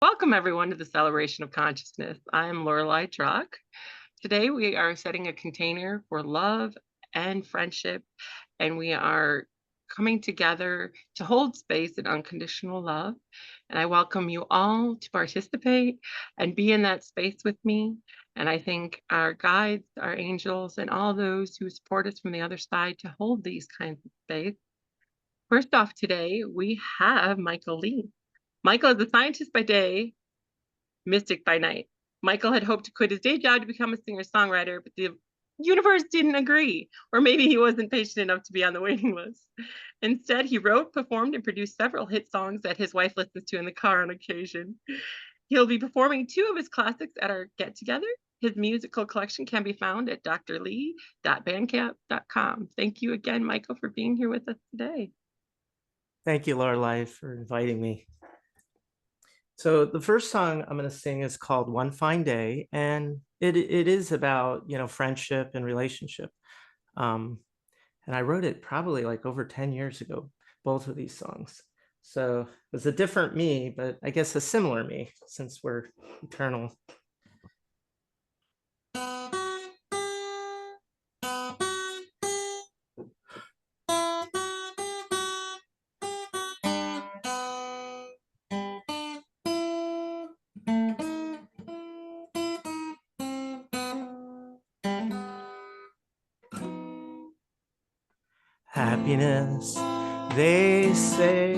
Welcome everyone to the Celebration of Consciousness. I'm Loreli Drache. Today we are setting a container for love and friendship, and we are coming together to hold space in unconditional love. And I welcome you all to participate and be in that space with me. And I thank our guides, our angels, and all those who support us from the other side to hold these kinds of space. First off today, we have Michael Lee. Michael is a scientist by day, mystic by night. Michael had hoped to quit his day job to become a singer-songwriter, but the universe didn't agree, or maybe he wasn't patient enough to be on the waiting list. Instead, he wrote, performed, and produced several hit songs that his wife listens to in the car on occasion. He'll be performing 2 of his classics at our get-together. His musical collection can be found at drlee.bandcamp.com. Thank you again, Michael, for being here with us today. Thank you, Loreli, for inviting me. So the first song I'm going to sing is called One Fine Day, and it is about, friendship and relationship. And I wrote it probably like over 10 years ago, both of these songs. So it was a different me, but I guess a similar me since we're eternal. Happiness, they say,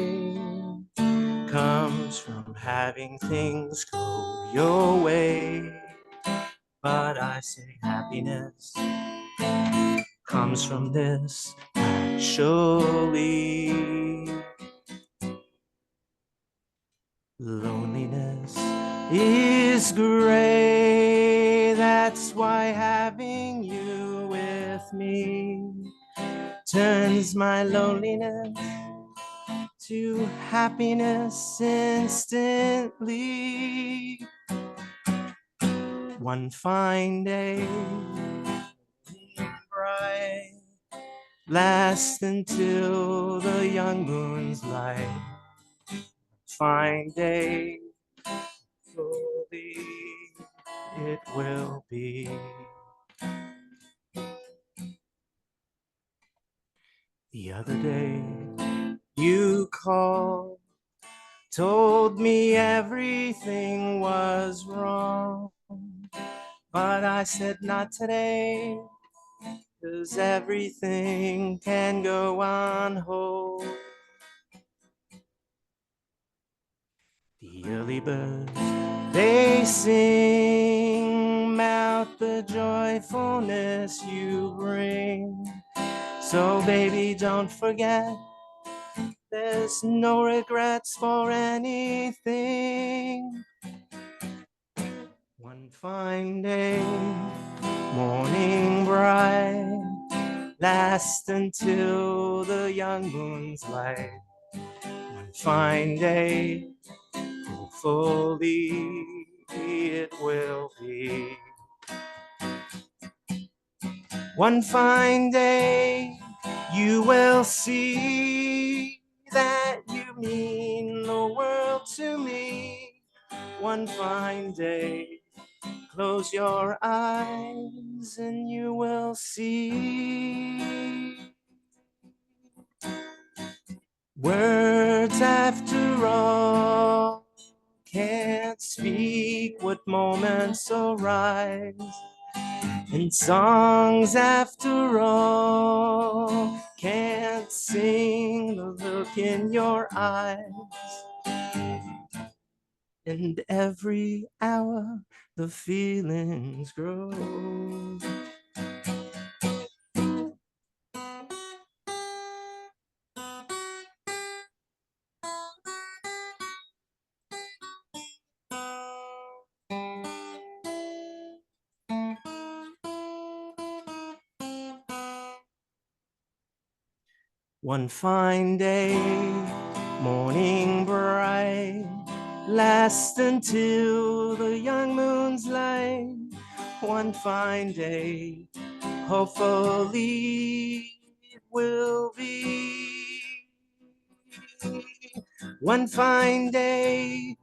comes from having things go your way. But I say happiness comes from this actually. Loneliness is gray, that's why having you with me turns my loneliness to happiness instantly. One fine day, bright, last until the young moon's light. Fine day, fully it will be. The other day, you called, told me everything was wrong, but I said not today, 'cause everything can go on hold. The early birds, they sing out the joyfulness you bring. So baby, don't forget, there's no regrets for anything. One fine day, morning bright, last until the young moon's light. One fine day, hopefully it will be. One fine day, you will see that you mean the world to me. One fine day, close your eyes and you will see. Words after all can't speak what moments arise, and songs after all can't sing the look in your eyes. And every hour the feelings grow. One fine day, morning bright, last until the young moon's light. One fine day, hopefully it will be. One fine day,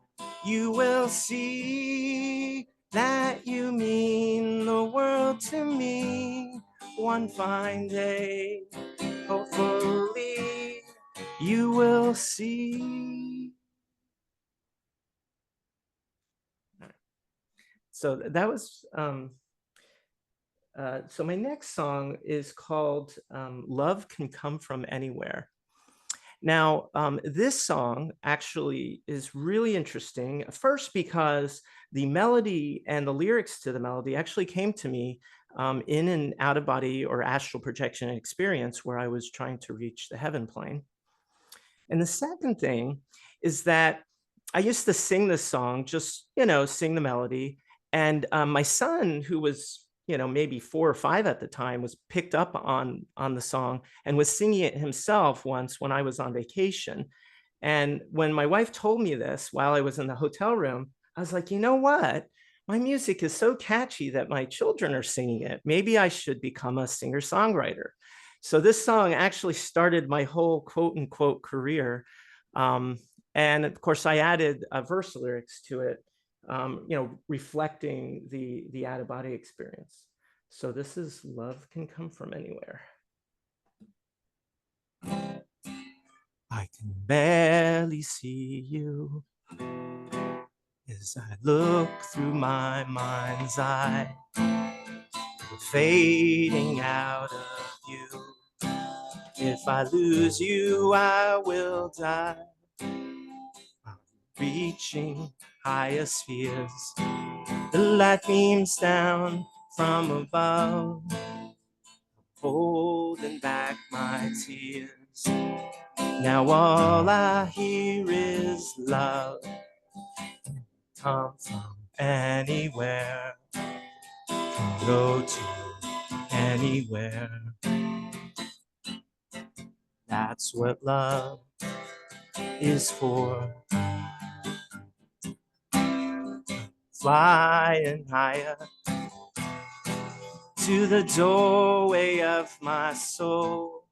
you will see that you mean the world to me. One fine day, hopefully, you will see. So that was, so my next song is called Love Can Come From Anywhere. Now, this song actually is really interesting, first because the melody and the lyrics to the melody actually came to me in an out-of-body or astral projection experience where I was trying to reach the heaven plane. And the second thing is that I used to sing this song, just, sing the melody. And my son, who was, maybe 4 or 5 at the time, was picked up on the song and was singing it himself once when I was on vacation. And when my wife told me this while I was in the hotel room, I was like, you know what? My music is so catchy that my children are singing it. Maybe I should become a singer-songwriter. So this song actually started my whole quote unquote career. And of course, I added verse lyrics to it, reflecting the out-of-body experience. So this is Love Can Come From Anywhere. I can barely see you as I look through my mind's eye, fading out of you. If I lose you, I will die. I'm reaching higher spheres. The light beams down from above, holding back my tears. Now all I hear is love. Come from anywhere, can go to anywhere. That's what love is for. Flying higher to the doorway of my soul,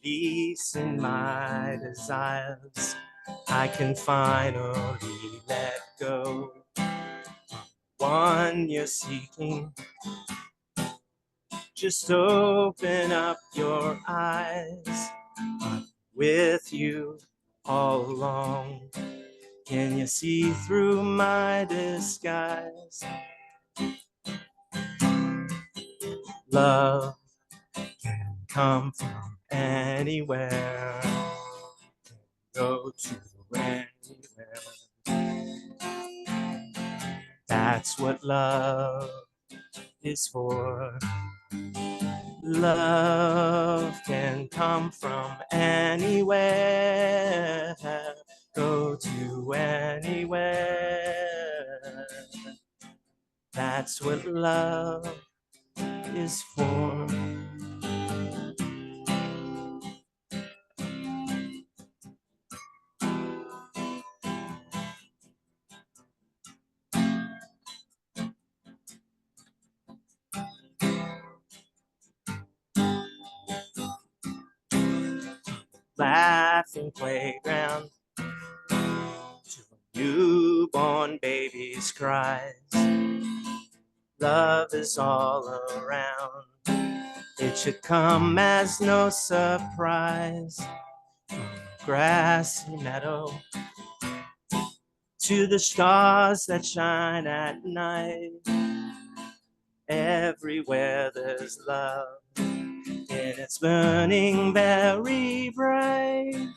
releasing my desires. I can finally let go. One you're seeking, just open up your eyes. I'm with you all along. Can you see through my disguise? Love can come from anywhere, go to anywhere. That's what love is for. Love can come from anywhere, go to anywhere. That's what love is for. Laughing playground to a newborn baby's cries. Love is all around. It should come as no surprise. From the grassy meadow to the stars that shine at night. Everywhere there's love, and it's burning very bright.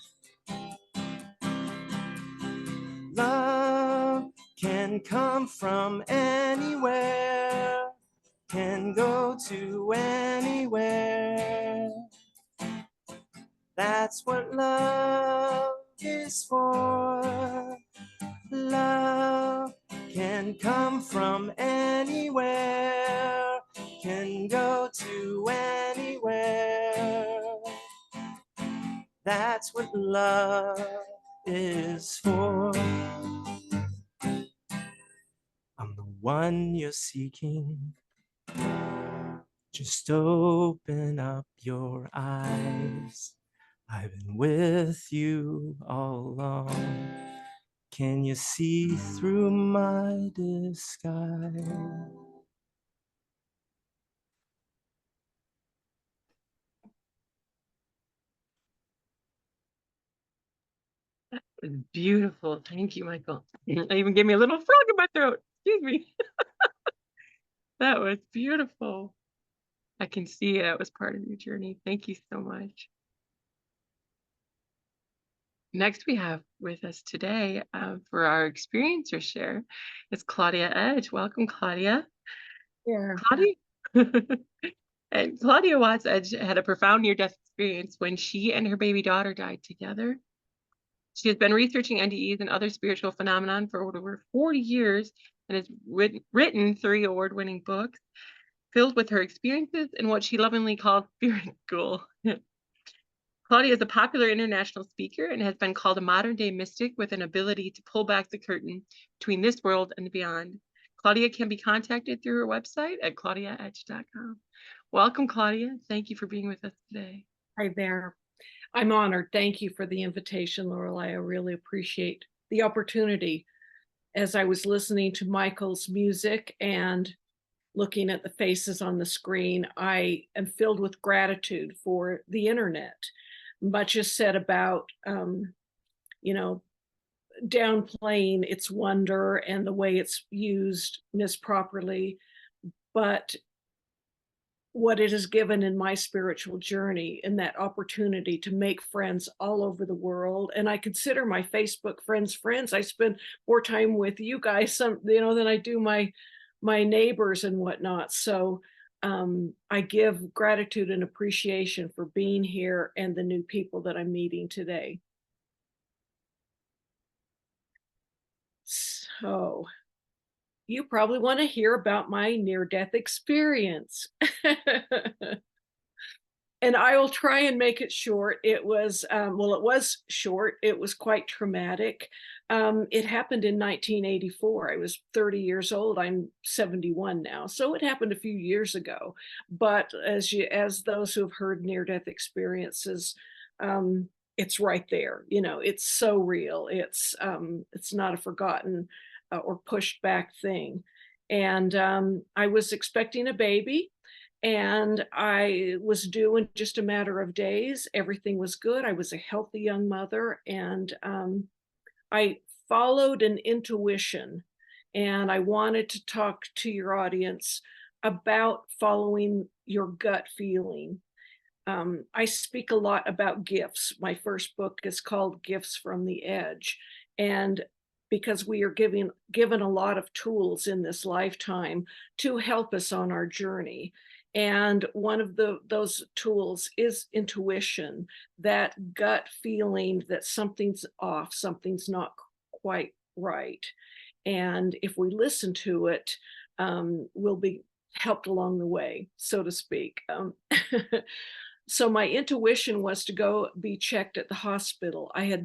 Love can come from anywhere, can go to anywhere. That's what love is for. Love can come from anywhere, can go to anywhere. That's what love is for. I'm the one you're seeking. Just open up your eyes. I've been with you all along. Can you see through my disguise? That was beautiful. Thank you, Michael. It even gave me a little frog in my throat. Excuse me. That was beautiful. I can see that was part of your journey. Thank you so much. Next, we have with us today for our experiencer share is Claudia Edge. Welcome, Claudia. Yeah. Claudia. And Claudia Watts Edge had a profound near-death experience when she and her baby daughter died together. She has been researching NDEs and other spiritual phenomenon for over 40 years and has written 3 award-winning books filled with her experiences and what she lovingly calls spirit school. Claudia is a popular international speaker and has been called a modern-day mystic with an ability to pull back the curtain between this world and beyond. Claudia can be contacted through her website at claudiaedge.com. Welcome, Claudia. Thank you for being with us today. Hi there. I'm honored. Thank you for the invitation, Lorelei. I really appreciate the opportunity. As I was listening to Michael's music and looking at the faces on the screen, I am filled with gratitude for the internet. Much is said about, downplaying its wonder and the way it's used misproperly, but what it has given in my spiritual journey and that opportunity to make friends all over the world. And I consider my Facebook friends. I spend more time with you guys, than I do my neighbors and whatnot. So I give gratitude and appreciation for being here and the new people that I'm meeting today. So you probably want to hear about my near-death experience. And I will try and make it short. It was, it was short. It was quite traumatic. It happened in 1984. I was 30 years old. I'm 71 now. So it happened a few years ago. But as those who have heard near-death experiences, it's right there. It's so real. It's not a forgotten or pushed back thing. And I was expecting a baby. And I was due in just a matter of days. Everything was good. I was a healthy young mother, and I followed an intuition. And I wanted to talk to your audience about following your gut feeling. I speak a lot about gifts. My first book is called Gifts from the Edge. And because we are given a lot of tools in this lifetime to help us on our journey. And one of those tools is intuition, that gut feeling that something's off, something's not quite right. And if we listen to it, we'll be helped along the way, so to speak. So my intuition was to go be checked at the hospital. I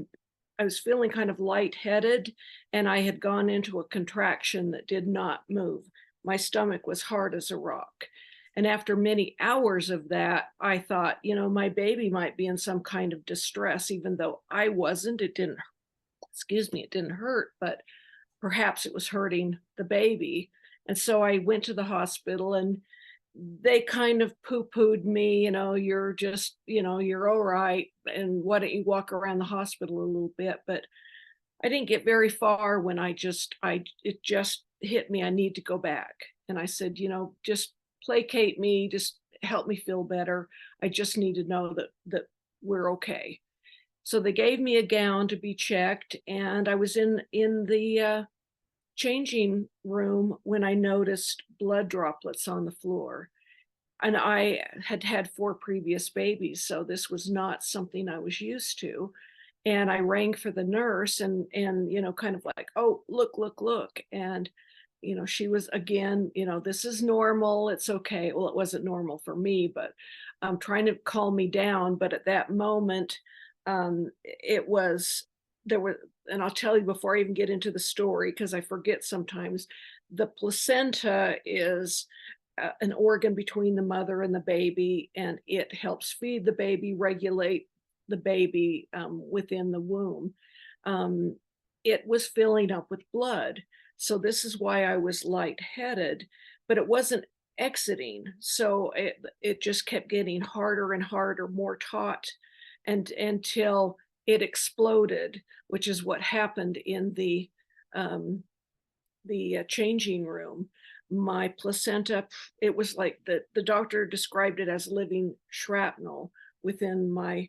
was feeling kind of lightheaded, and I had gone into a contraction that did not move. My stomach was hard as a rock. And after many hours of that, I thought, my baby might be in some kind of distress, even though I wasn't. It didn't hurt, but perhaps it was hurting the baby. And so I went to the hospital, and they kind of poo-pooed me, you're just, you're all right. And why don't you walk around the hospital a little bit? But I didn't get very far when it just hit me. I need to go back. And I said, just placate me, just help me feel better. I just need to know that we're okay. So they gave me a gown to be checked, and I was in the changing room when I noticed blood droplets on the floor. And I had had 4 previous babies, so this was not something I was used to. And I rang for the nurse and kind of like, oh, look. And she was, again, this is normal. It's okay. Well, it wasn't normal for me, but trying to calm me down. But at that moment, and I'll tell you before I even get into the story, because I forget sometimes, the placenta is an organ between the mother and the baby, and it helps feed the baby, regulate the baby within the womb. it was filling up with blood. So this is why I was lightheaded, but it wasn't exiting. So it just kept getting harder and harder, more taut, and until it exploded, which is what happened in um, the changing room. My placenta, it was like the doctor described it as living shrapnel within my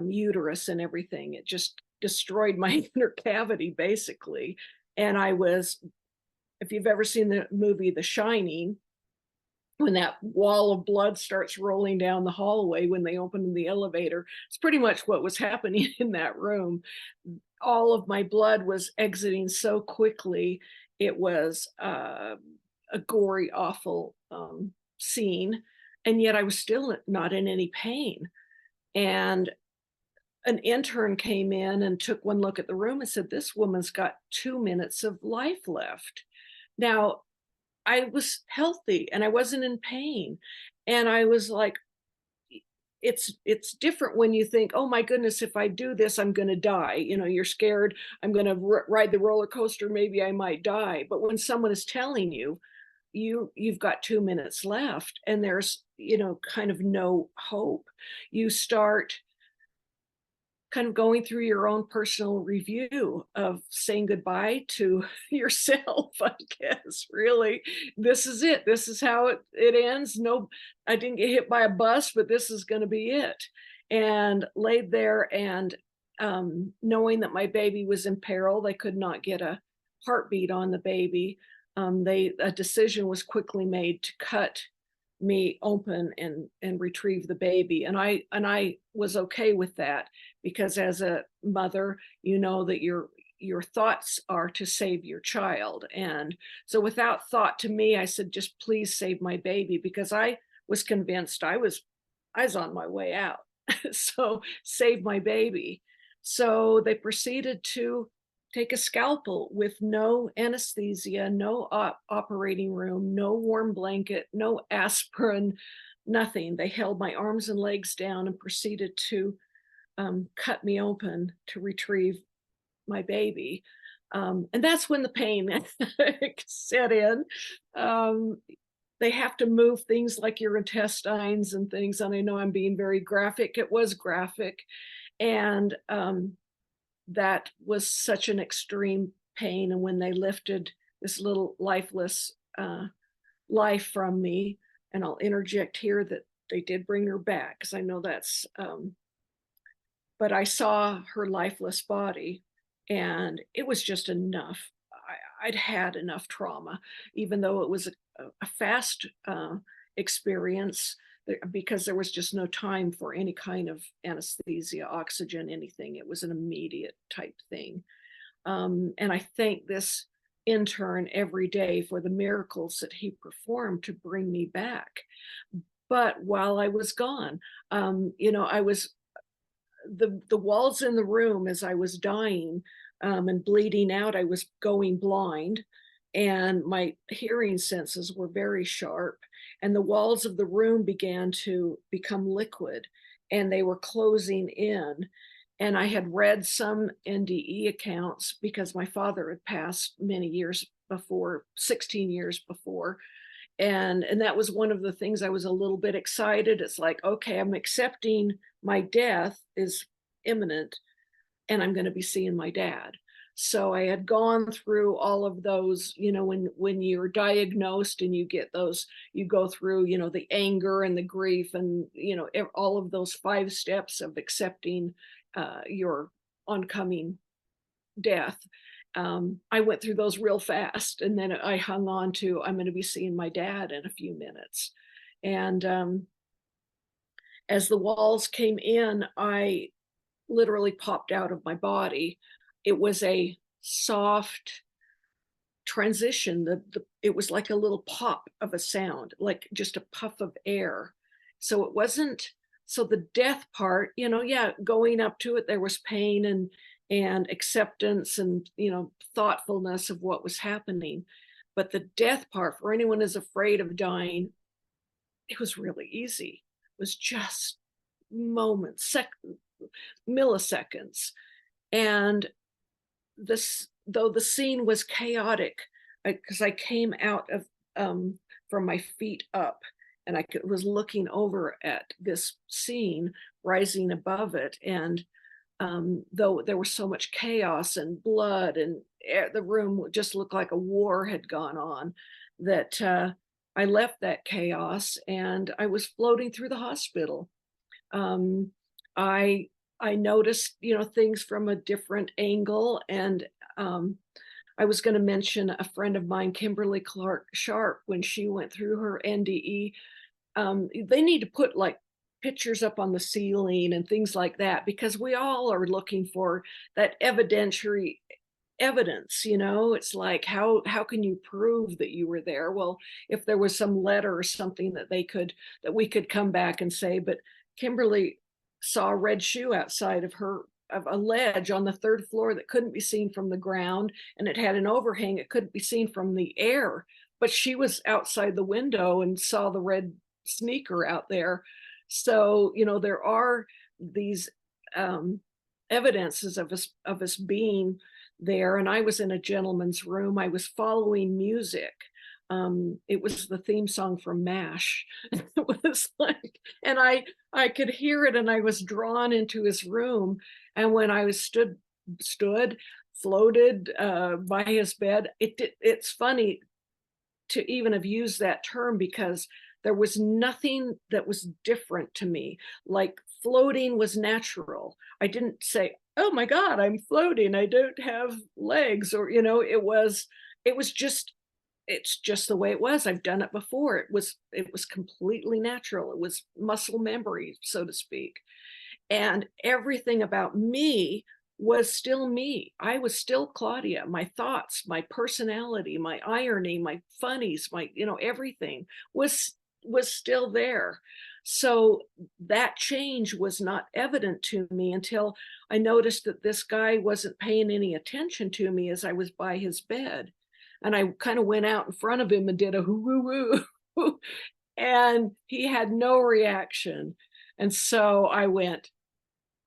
uterus and everything. It just destroyed my inner cavity, basically. And I was, if you've ever seen the movie The Shining, when that wall of blood starts rolling down the hallway when they open the elevator, it's pretty much what was happening in that room. All of my blood was exiting so quickly. It was a gory, awful scene. And yet I was still not in any pain. And an intern came in and took one look at the room and said, "This woman's got 2 minutes of life left." Now, I was healthy and I wasn't in pain. And I was like, it's different when you think, oh my goodness, if I do this, I'm going to die. You know, you're scared. I'm going to ride the roller coaster. Maybe I might die. But when someone is telling you, you've got 2 minutes left and there's, you know, kind of no hope, you start kind of going through your own personal review of saying goodbye to yourself, I guess. Really, this is it. This is how it ends. No, I didn't get hit by a bus, but this is going to be it. And laid there and knowing that my baby was in peril, they could not get a heartbeat on the baby. A decision was quickly made to cut me open and retrieve the baby, and I was okay with that, because as a mother, you know that your thoughts are to save your child. And so without thought, to me, I said, just please save my baby, because I was convinced I was on my way out. So save my baby. So they proceeded to take a scalpel with no anesthesia, no operating room, no warm blanket, no aspirin, nothing. They held my arms and legs down and proceeded to cut me open to retrieve my baby. And that's when the pain set in. They have to move things like your intestines and things. And I know I'm being very graphic. It was graphic. And that was such an extreme pain. And when they lifted this little lifeless life from me, and I'll interject here that they did bring her back, because I know that's, but I saw her lifeless body and it was just enough. I'd had enough trauma, even though it was a fast experience, because there was just no time for any kind of anesthesia, oxygen, anything. It was an immediate type thing. And I thank this intern every day for the miracles that he performed to bring me back. But while I was gone, you know, I was, the walls in the room as I was dying and bleeding out, I was going blind, and my hearing senses were very sharp, and the walls of the room began to become liquid and they were closing in. And I had read some NDE accounts, because my father had passed many years before, 16 years before. And that was one of the things I was a little bit excited. It's like, okay, I'm accepting my death is imminent and I'm going to be seeing my dad. So I had gone through all of those, you know, when you're diagnosed and you get those, you go through, you know, the anger and the grief and, you know, all of those 5 steps of accepting your oncoming death. I went through those real fast, and then I hung on to, I'm going to be seeing my dad in a few minutes. And as the walls came in, I literally popped out of my body. It was a soft transition. It was like a little pop of a sound, like just a puff of air. So it wasn't, so the death part, you know, yeah, going up to it, there was pain and acceptance and, you know, thoughtfulness of what was happening. But the death part, for anyone who's afraid of dying, it was really easy. It was just moments, milliseconds. And this though the scene was chaotic, because I came out of from my feet up, and was looking over at this scene rising above it, and though there was so much chaos and blood, and the room just looked like a war had gone on, that I left that chaos and I was floating through the hospital. Um, I I noticed, things from a different angle, and I was going to mention a friend of mine, Kimberly Clark Sharp, when she went through her NDE. They need to put like pictures up on the ceiling and things like that, because we all are looking for that evidentiary evidence. It's like, how can you prove that you were there? Well, if there was some letter or something that we could come back and say. But Kimberly saw a red shoe outside of a ledge on the third floor that couldn't be seen from the ground, and it had an overhang. It couldn't be seen from the air, but she was outside the window and saw the red sneaker out there. So there are these evidences of us being there. And I was in a gentleman's room. I was following music. It was the theme song from MASH. It was like, and I could hear it, and I was drawn into his room. And when I was floated by his bed, it's funny to even have used that term, because there was nothing that was different to me. Like, floating was natural. I didn't say, oh my God, I'm floating, I don't have legs, or, it's just the way it was. I've done it before. It was completely natural. It was muscle memory, so to speak. And everything about me was still me. I was still Claudia. My thoughts, my personality, my irony, my funnies, my, everything was still there. So that change was not evident to me until I noticed that this guy wasn't paying any attention to me as I was by his bed. And I kind of went out in front of him and did a hoo-woo-woo. And he had no reaction. And so I went,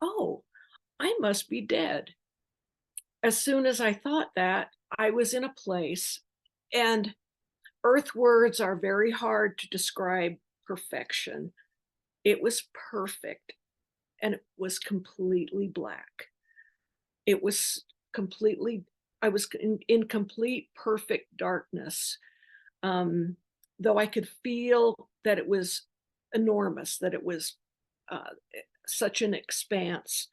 oh, I must be dead. As soon as I thought that, I was in a place, and earth words are very hard to describe perfection. It was perfect, and it was completely black. It was I was in complete, perfect darkness. Though I could feel that it was enormous, that it was such an expanse.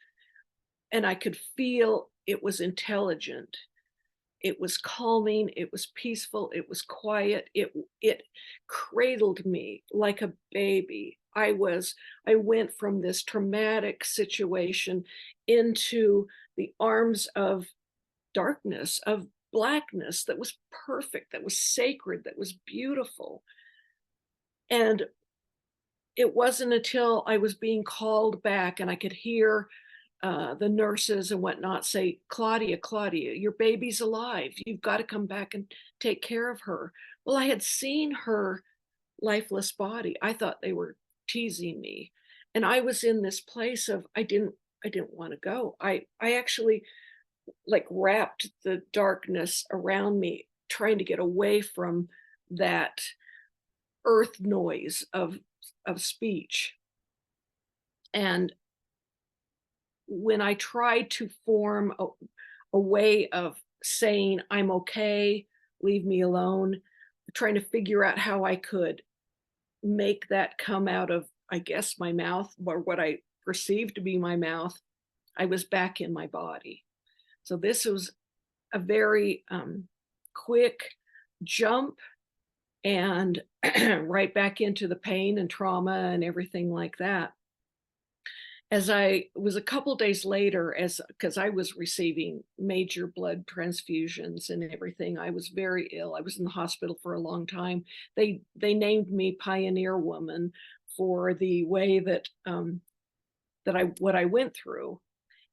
And I could feel it was intelligent. It was calming, it was peaceful, it was quiet, it cradled me like a baby. I went from this traumatic situation into the arms of darkness, of blackness that was perfect, that was sacred, that was beautiful. And it wasn't until I was being called back and I could hear the nurses and whatnot say, Claudia, your baby's alive. You've got to come back and take care of her. Well, I had seen her lifeless body. I thought they were teasing me. And I was in this place of, I didn't want to go. I actually like wrapped the darkness around me, trying to get away from that earth noise of speech. And when I tried to form a way of saying, I'm okay, leave me alone, trying to figure out how I could make that come out of, I guess, my mouth, or what I perceived to be my mouth, I was back in my body. So this was a very quick jump, and right back into the pain and trauma and everything like that. As I was a couple days later, because I was receiving major blood transfusions and everything, I was very ill. I was in the hospital for a long time. They named me Pioneer Woman for the way that what I went through.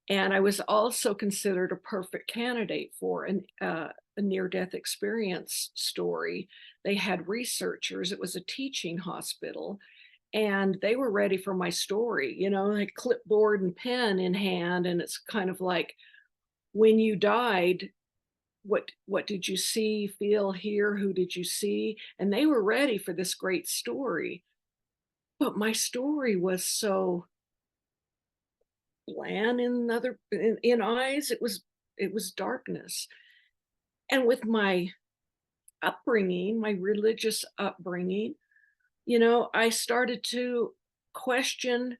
And I was also considered a perfect candidate for a near-death experience story. They had researchers. It was a teaching hospital, and they were ready for my story, like clipboard and pen in hand. And it's kind of like, when you died, what did you see, feel, hear? Who did you see? And they were ready for this great story. But my story was so bland in eyes. It was darkness. And with my upbringing, my religious upbringing, I started to question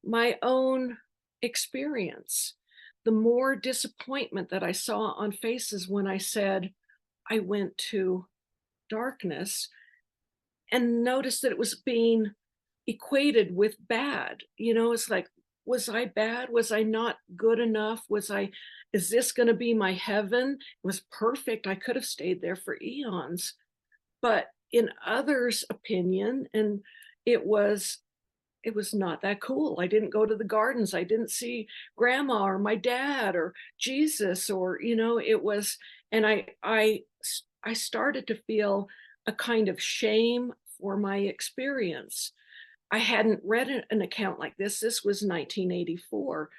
my own experience. The more disappointment that I saw on faces when I said I went to darkness, and noticed that it was being equated with bad. It's like, was I bad? Was I not good enough? Is this going to be my heaven? It was perfect. I could have stayed there for eons. But in others' opinion, and it was it was not that cool. I didn't go to the gardens. I didn't see grandma or my dad or Jesus, or it was. And I started to feel a kind of shame for my experience. I hadn't read an account like this. This was 1984.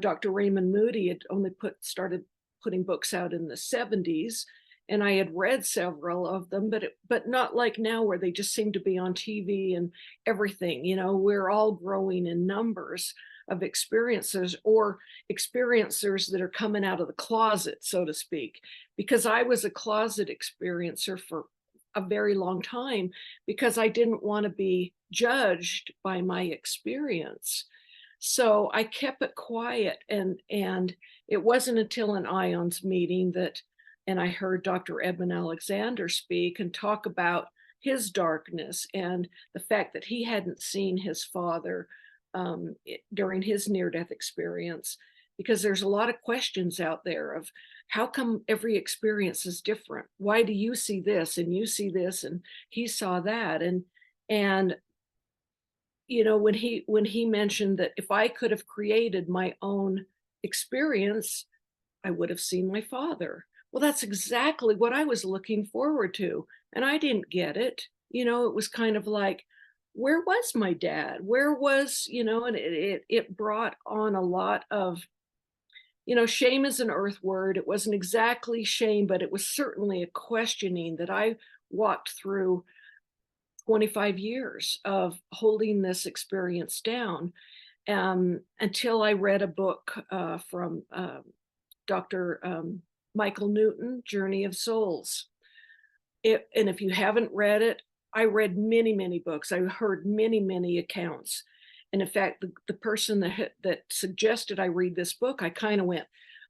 Dr. Raymond Moody had only started putting books out in the 70s, and I had read several of them, but not like now where they just seem to be on TV and everything. We're all growing in numbers of experiencers, or experiencers that are coming out of the closet, so to speak, because I was a closet experiencer for a very long time because I didn't want to be judged by my experience. So I kept it quiet, and it wasn't until an IONS meeting and I heard Dr. Edmund Alexander speak and talk about his darkness and the fact that he hadn't seen his father during his near-death experience, because there's a lot of questions out there of how come every experience is different? Why do you see this and you see this and he saw that? And when he mentioned that if I could have created my own experience, I would have seen my father. Well, that's exactly what I was looking forward to. And I didn't get it. It was kind of like, where was my dad? Where was, and it brought on a lot of, shame is an earth word. It wasn't exactly shame, but it was certainly a questioning that I walked through 25 years of holding this experience down, until I read a book from Dr. Michael Newton, Journey of Souls. And if you haven't read it, I read many, many books. I heard many, many accounts. And in fact, the person that suggested I read this book, I kind of went,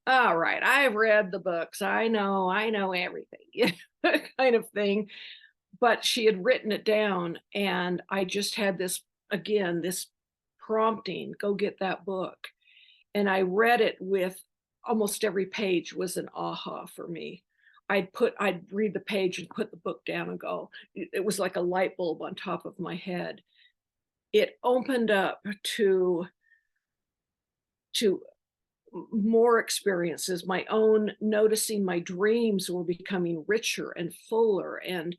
all right, I've read the books. I know everything, kind of thing. But she had written it down, and I just had this prompting, go get that book. And I read it with almost every page was an aha for me. I'd read the page and put the book down and go, it was like a light bulb on top of my head. It opened up to more experiences, my own, noticing my dreams were becoming richer and fuller. And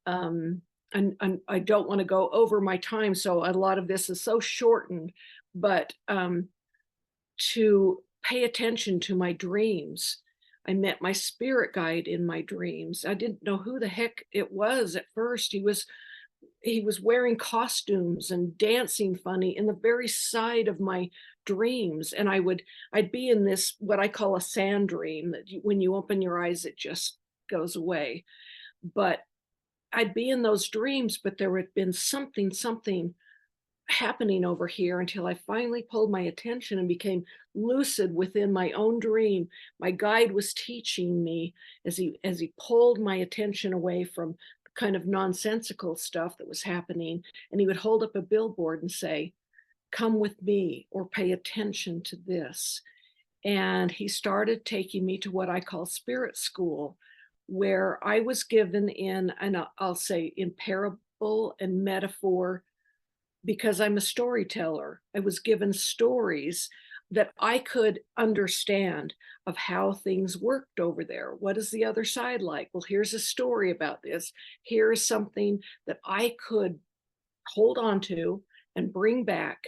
I don't want to go over my time, so a lot of this is so shortened, but to pay attention to my dreams. I met my spirit guide in my dreams. I didn't know who the heck it was at first. He was wearing costumes and dancing funny in the very side of my dreams. And I'd be in this, what I call a sand dream, that when you open your eyes, it just goes away. But I'd be in those dreams, but there had been something happening over here until I finally pulled my attention and became lucid within my own dream. My guide was teaching me as he pulled my attention away from kind of nonsensical stuff that was happening. And he would hold up a billboard and say, come with me, or pay attention to this. And he started taking me to what I call spirit school, where I was given and I'll say in parable and metaphor, because I'm a storyteller. I was given stories that I could understand of how things worked over there. What is the other side like? Well, here's a story about this. Here is something that I could hold on to and bring back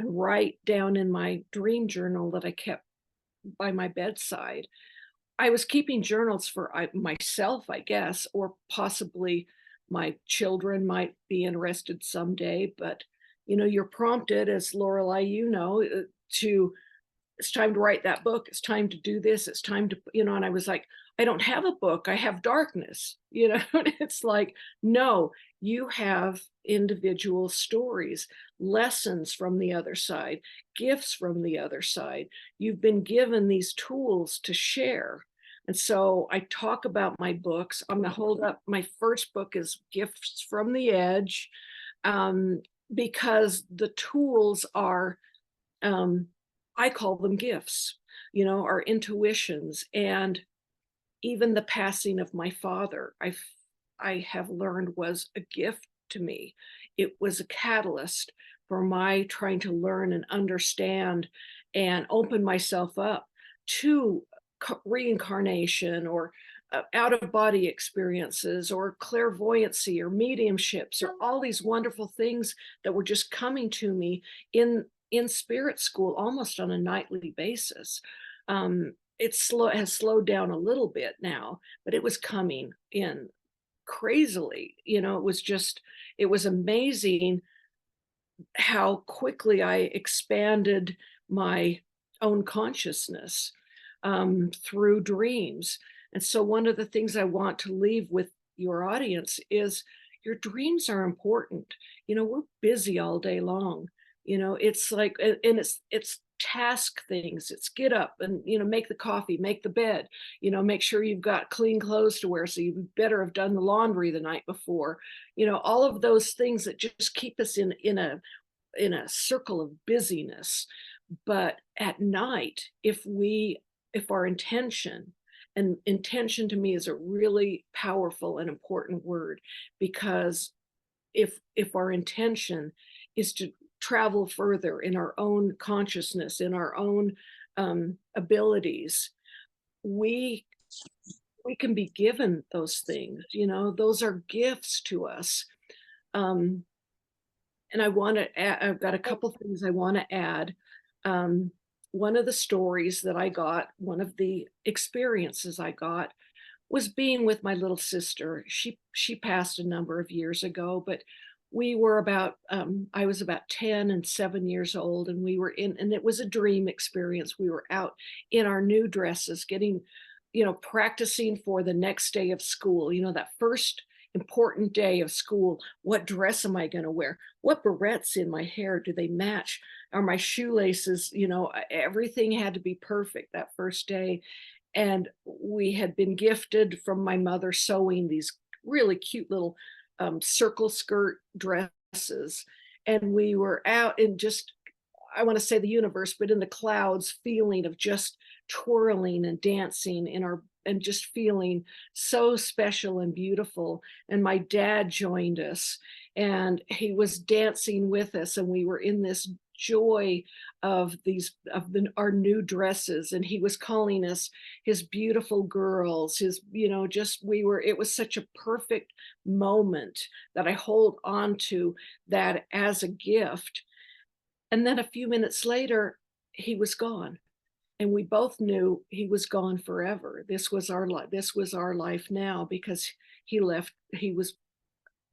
and write down in my dream journal that I kept by my bedside. I was keeping journals for myself, I guess, or possibly my children might be interested someday. But, you're prompted, as Lorelei, to it's time to write that book. It's time to do this. It's time to, and I was like, I don't have a book. I have darkness, and it's like, no, you have individual stories, lessons from the other side, gifts from the other side. You've been given these tools to share. And so I talk about my books. I'm going to hold up. My first book is Gifts from the Edge, because the tools are, I call them gifts, our intuitions, and even the passing of my father, I have learned was a gift to me. It was a catalyst for my trying to learn and understand and open myself up to reincarnation, or out of body experiences, or clairvoyancy, or mediumships, or all these wonderful things that were just coming to me in spirit school almost on a nightly basis. It has slowed down a little bit now, but it was coming in crazily. It was amazing how quickly I expanded my own consciousness through dreams. And so one of the things I want to leave with your audience is your dreams are important. We're busy all day long. It's like, and it's task things. It's get up and, make the coffee, make the bed, make sure you've got clean clothes to wear. So you better have done the laundry the night before, all of those things that just keep us in a circle of busyness. But at night, if our intention, and intention to me is a really powerful and important word, because if our intention is to travel further in our own consciousness, in our own abilities, we can be given those things. Those are gifts to us. And I've got a couple things I want to add. One of the stories that I got, one of the experiences I got, was being with my little sister. She passed a number of years ago, but we were about, I was about 10 and 7 years old, and and it was a dream experience. We were out in our new dresses, getting, practicing for the next day of school, that first important day of school. What dress am I going to wear? What barrettes in my hair? Do they match? Are my shoelaces, everything had to be perfect that first day. And we had been gifted from my mother sewing these really cute little circle skirt dresses. And we were out in just, I want to say the universe, but in the clouds, feeling of just twirling and dancing and just feeling so special and beautiful. And my dad joined us, and he was dancing with us, and we were in this joy of our new dresses, and he was calling us his beautiful girls, it was such a perfect moment that I hold on to that as a gift. And then a few minutes later, he was gone. And we both knew he was gone forever. This was our life now, because he was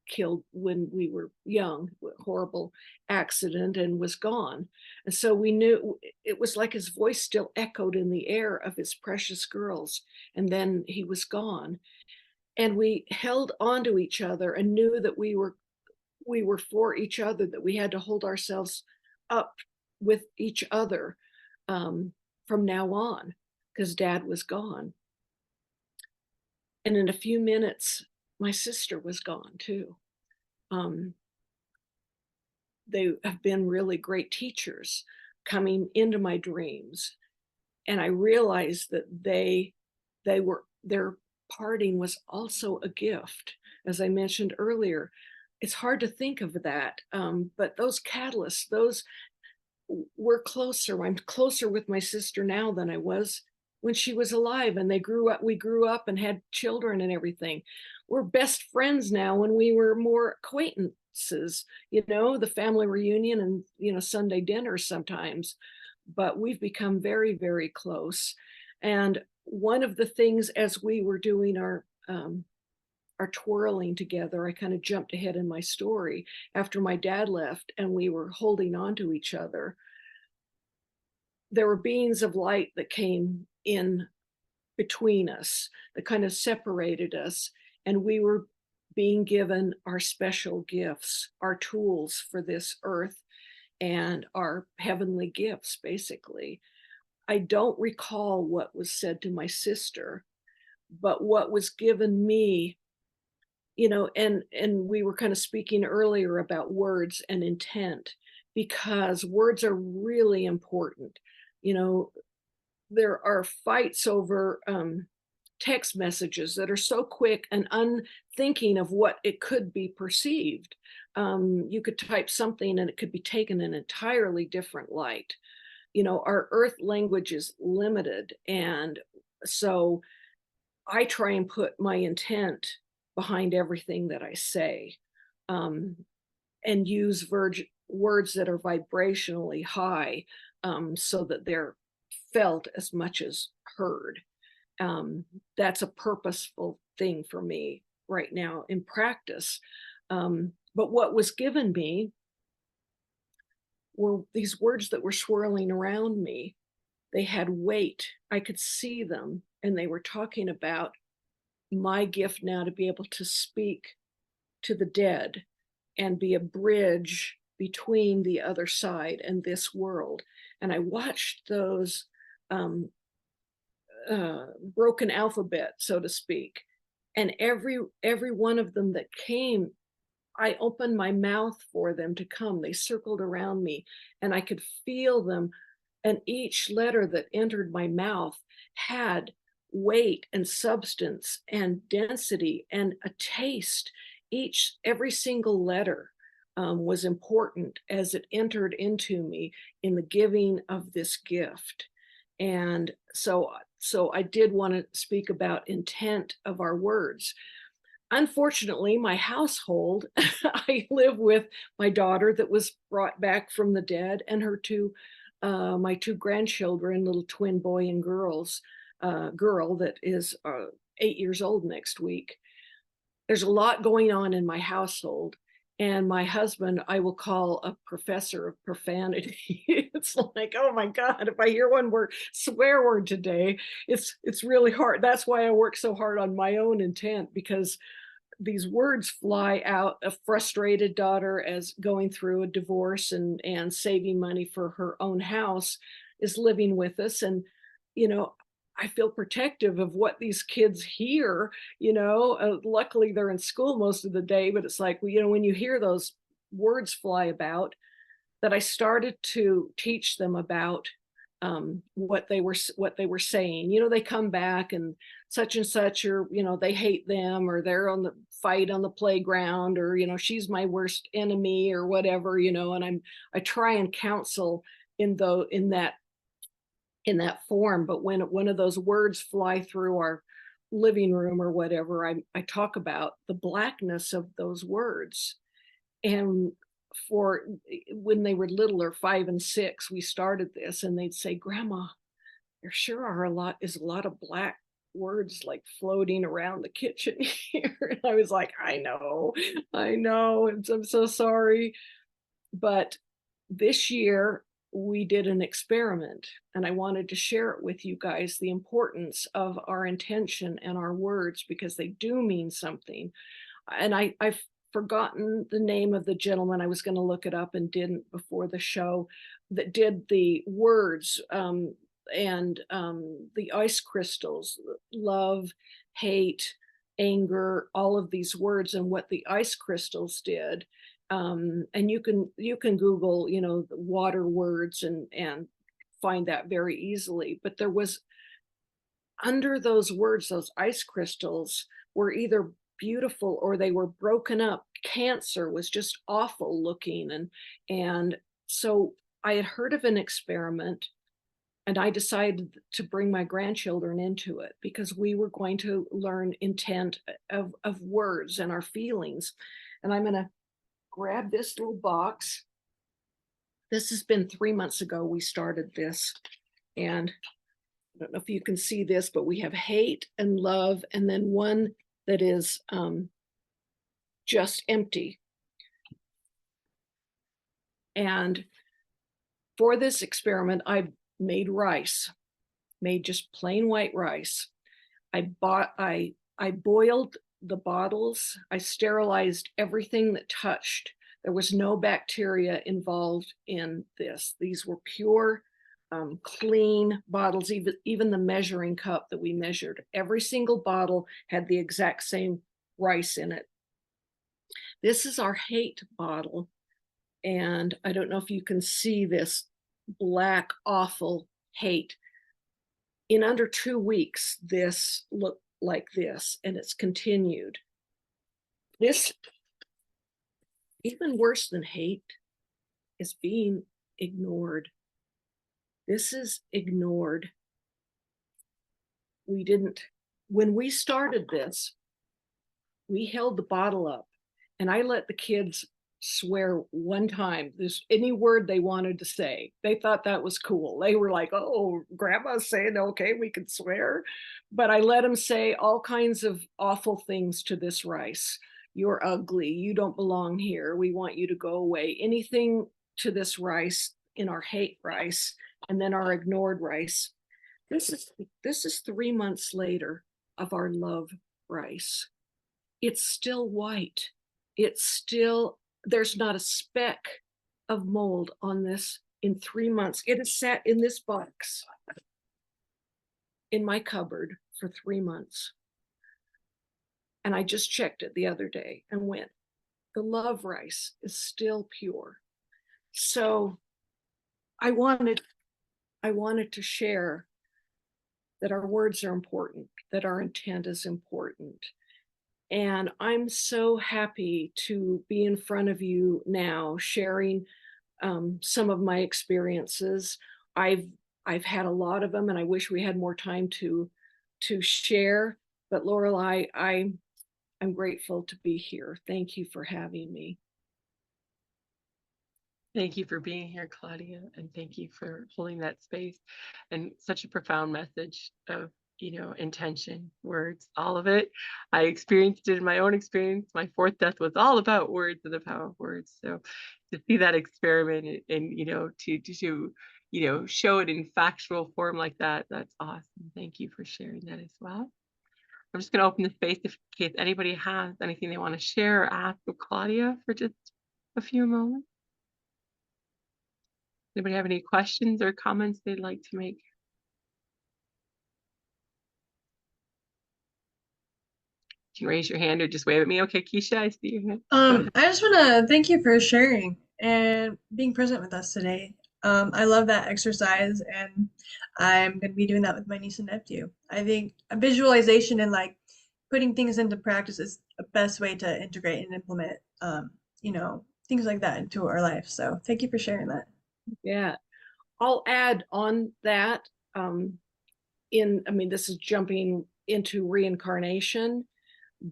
killed when we were young, horrible accident, and was gone. And so we knew it was like his voice still echoed in the air of his precious girls. And then he was gone. And we held on to each other and knew that we were for each other, that we had to hold ourselves up with each other from now on, because Dad was gone. And in a few minutes, my sister was gone too. They have been really great teachers coming into my dreams. And I realized that their parting was also a gift. As I mentioned earlier, it's hard to think of that. But those catalysts, we're closer. I'm closer with my sister now than I was when she was alive, and we grew up and had children and everything. We're best friends now when we were more acquaintances, the family reunion and, Sunday dinner sometimes, but we've become very, very close. And one of the things as we were doing our twirling together, I kind of jumped ahead in my story after my dad left and we were holding on to each other. There were beings of light that came in between us that kind of separated us, and we were being given our special gifts, our tools for this earth and our heavenly gifts, basically. I don't recall what was said to my sister, but what was given me, and we were kind of speaking earlier about words and intent, because words are really important. You know, there are fights over text messages that are so quick and unthinking of what it could be perceived. You could type something and it could be taken in an entirely different light. Our earth language is limited. And so I try and put my intent behind everything that I say, and use words that are vibrationally high, so that they're felt as much as heard. That's a purposeful thing for me right now in practice. But what was given me were these words that were swirling around me. They had weight. I could see them, and they were talking about my gift now to be able to speak to the dead and be a bridge between the other side and this world. And I watched those broken alphabet, so to speak. And every one of them that came, I opened my mouth for them to come. They circled around me and I could feel them. And each letter that entered my mouth had weight and substance and density and a taste. Every single letter was important as it entered into me in the giving of this gift. And so I did want to speak about intent of our words. Unfortunately, my household, I live with my daughter that was brought back from the dead, and my two grandchildren, little twin boy and girl that is 8 years old next week. There's a lot going on in my household. And my husband, I will call a professor of profanity. It's like, oh my God, if I hear one swear word today, it's really hard. That's why I work so hard on my own intent, because these words fly out. A frustrated daughter as going through a divorce and saving money for her own house is living with us. And, I feel protective of what these kids hear, luckily they're in school most of the day, but it's like, when you hear those words fly about, that I started to teach them about what they were saying. They come back and such, or, they hate them, or they're on the fight on the playground, or, she's my worst enemy or whatever, and I try and counsel in that form. But when one of those words fly through our living room or whatever, I talk about the blackness of those words. And for when they were littler, 5 and 6, we started this, and they'd say, "Grandma, there sure are a lot of black words like floating around the kitchen here." And I was like, I know, and I'm so sorry. But this year we did an experiment, and I wanted to share it with you guys, the importance of our intention and our words, because they do mean something. And I've forgotten the name of the gentleman. I was going to look it up and didn't before the show, that did the words and the ice crystals: love, hate, anger, all of these words, and what the ice crystals did. And you can Google, the water words and find that very easily. But there was, under those words, those ice crystals were either beautiful or they were broken up. Cancer was just awful looking. And so I had heard of an experiment, and I decided to bring my grandchildren into it, because we were going to learn intent of words and our feelings. And I'm going to grab this little box. This has been 3 months ago we started this, and I don't know if you can see this, but we have hate and love, and then one that is just empty. And for this experiment, I made rice, made just plain white rice. I boiled the bottles. I sterilized everything that touched. There was no bacteria involved in this. These were pure, clean bottles. Even the measuring cup that we measured, every single bottle had the exact same rice in it. This is our hate bottle. And I don't know if you can see this black, awful hate. In under 2 weeks, this looked like this, and it's continued. This, even worse than hate, is being ignored. This is ignored. When we started this, we held the bottle up, and I let the kids swear one time, there's any word they wanted to say. They thought that was cool. They were like, oh, grandma's saying, okay, we can swear. But I let them say all kinds of awful things to this rice. You're ugly. You don't belong here. We want you to go away. Anything to this rice in our hate rice, and then our ignored rice. This is 3 months later of our love rice. It's still white. It's still, there's not a speck of mold on this in 3 months. It has sat in this box in my cupboard for 3 months. And I just checked it the other day and went, the love rice is still pure. So I wanted to share that our words are important, that our intent is important. And I'm so happy to be in front of you now, sharing some of my experiences. I've had a lot of them, and I wish we had more time to share. But Lorelei, I'm grateful to be here. Thank you for having me. Thank you for being here, Claudia, and thank you for holding that space, and such a profound message of, intention, words, all of it. I experienced it in my own experience. My fourth death was all about words and the power of words. So to see that experiment and, to show it in factual form like that, that's awesome. Thank you for sharing that as well. I'm just going to open the space in case anybody has anything they want to share or ask of Claudia for just a few moments. Anybody have any questions or comments they'd like to make? You can raise your hand or just wave at me. Okay, Keisha, I see your hand. I just want to thank you for sharing and being present with us today. I love that exercise, and I'm going to be doing that with my niece and nephew. I think a visualization and like putting things into practice is the best way to integrate and implement, things like that into our life. So thank you for sharing that. Yeah, I'll add on that. This is jumping into reincarnation,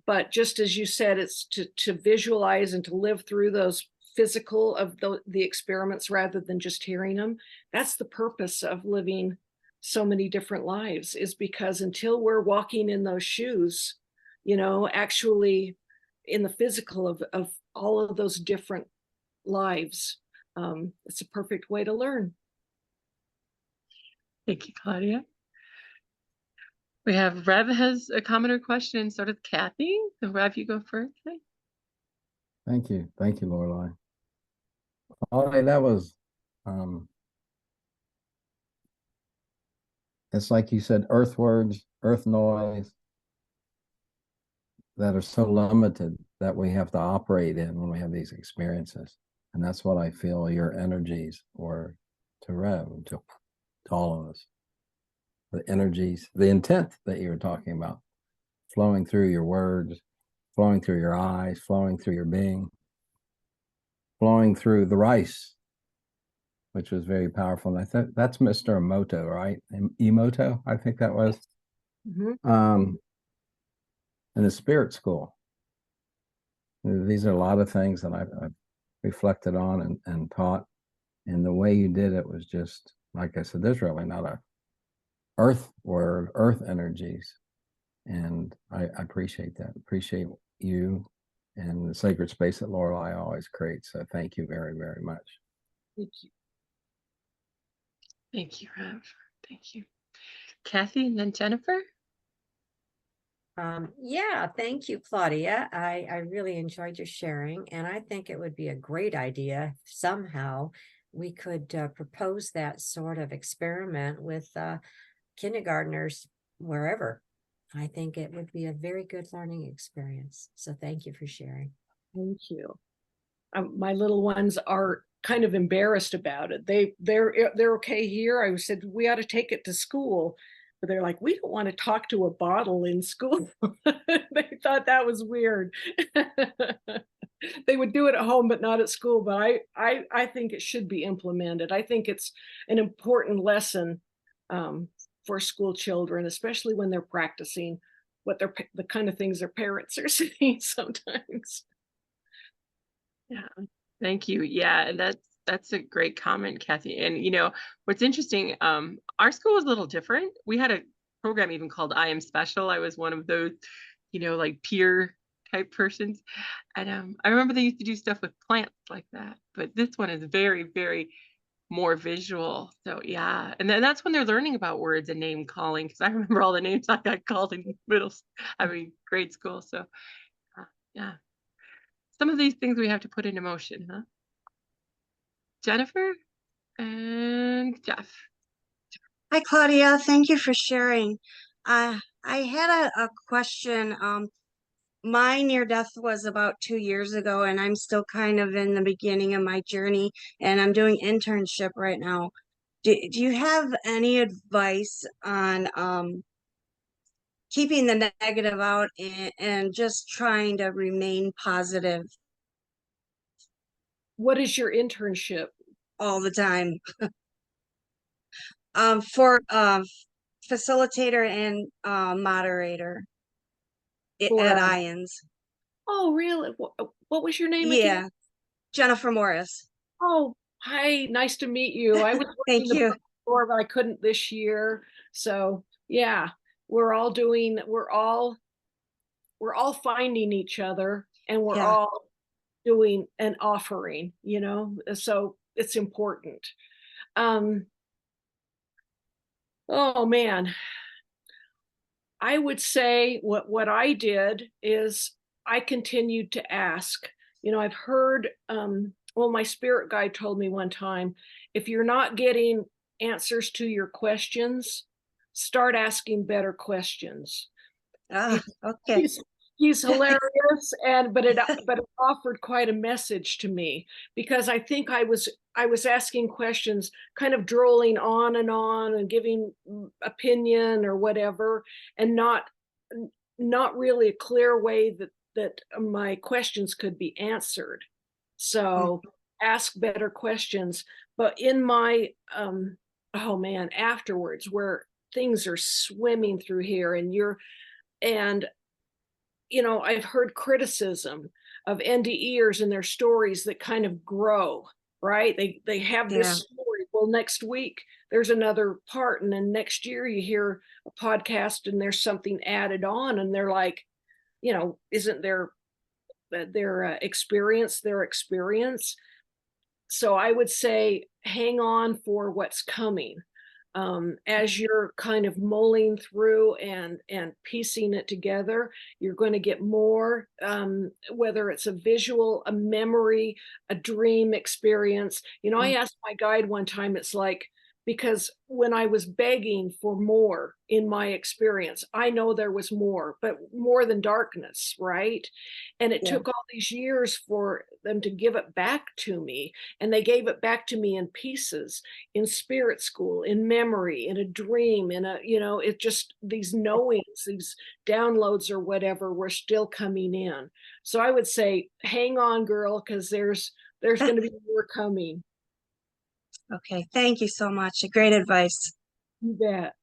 but just as you said, it's to visualize and to live through those physical of the experiments rather than just hearing them. That's the purpose of living so many different lives, is because until we're walking in those shoes, actually in the physical of all of those different lives, it's a perfect way to learn. Thank you, Claudia. We have Rev has a comment or question, and so does Kathy. So Rev, you go first. Thank you. Thank you, Lorelei. Lorelei, that was, it's like you said, earth words, earth noise that are so limited that we have to operate in when we have these experiences. And that's what I feel your energies were to Rev, to all of us. The energies, the intent that you were talking about, flowing through your words, flowing through your eyes, flowing through your being, flowing through the rice, which was very powerful. And I think that's Mr. Emoto, right? Emoto, I think that was. Mm-hmm. In the spirit school. These are a lot of things that I've reflected on and taught. And the way you did it was just, like I said, there's really not earth or earth energies. And I appreciate that. Appreciate you and the sacred space that Lorelei always creates. So thank you very, very much. Thank you. Thank you, Rev. Thank you. Kathy and then Jennifer. Yeah, thank you, Claudia. I really enjoyed your sharing, and I think it would be a great idea if somehow we could propose that sort of experiment with kindergartners wherever. I think it would be a very good learning experience. So thank you for sharing. Thank you. My little ones are kind of embarrassed about it. They're okay here. I said we ought to take it to school, but they're like, we don't want to talk to a bottle in school. They thought that was weird. They would do it at home, but not at school. But I think it should be implemented. I think it's an important lesson for school children, especially when they're practicing what the kind of things their parents are saying sometimes. Yeah, thank you. Yeah, and that's a great comment, Kathy. And you know, what's interesting, our school was a little different. We had a program even called I Am Special. I was one of those, you know, like peer type persons. And I remember they used to do stuff with plants like that. But this one is very, very more visual. So yeah, and then that's when they're learning about words and name calling. Because I remember all the names I got called in grade school. So yeah. Some of these things we have to put into motion, huh? Jennifer and Jeff. Hi, Claudia. Thank you for sharing. I had a question. My near death was about 2 years ago, and I'm still kind of in the beginning of my journey, and I'm doing internship right now. Do you have any advice on keeping the negative out and just trying to remain positive What is your internship? all the time? For facilitator and moderator at IONS. Oh, really? What was your name Yeah, again? Jennifer Morris. Oh, hi. Nice to meet you. I was Thank working you. before, but I couldn't this year. So yeah, we're all finding each other, and we're Yeah. all doing an offering, you know, so it's important. Oh man, I would say what I did is I continued to ask. You know, I've heard, well, my spirit guide told me one time, if you're not getting answers to your questions, start asking better questions. Ah, okay. He's hilarious, but it offered quite a message to me, because I think I was asking questions, kind of drolling on and giving opinion or whatever, and not really a clear way that my questions could be answered. So ask better questions. But in my oh man, afterwards, where things are swimming through here, and you know, I've heard criticism of NDEers and their stories that kind of grow, right? They have this story. Well, next week there's another part, and then next year you hear a podcast and there's something added on, and they're like, you know, isn't their experience their experience? So I would say hang on for what's coming. As you're kind of mulling through and piecing it together, you're going to get more, whether it's a visual, a memory, a dream experience. You know, I asked my guide one time, it's like, because when I was begging for more in my experience, I know there was more, but more than darkness, right? And it took all these years for them to give it back to me. And they gave it back to me in pieces, in spirit school, in memory, in a dream, in a, you know, it just, these knowings, these downloads or whatever were still coming in. So I would say, hang on, girl, because there's going to be more coming. Okay, thank you so much. Great advice. You bet.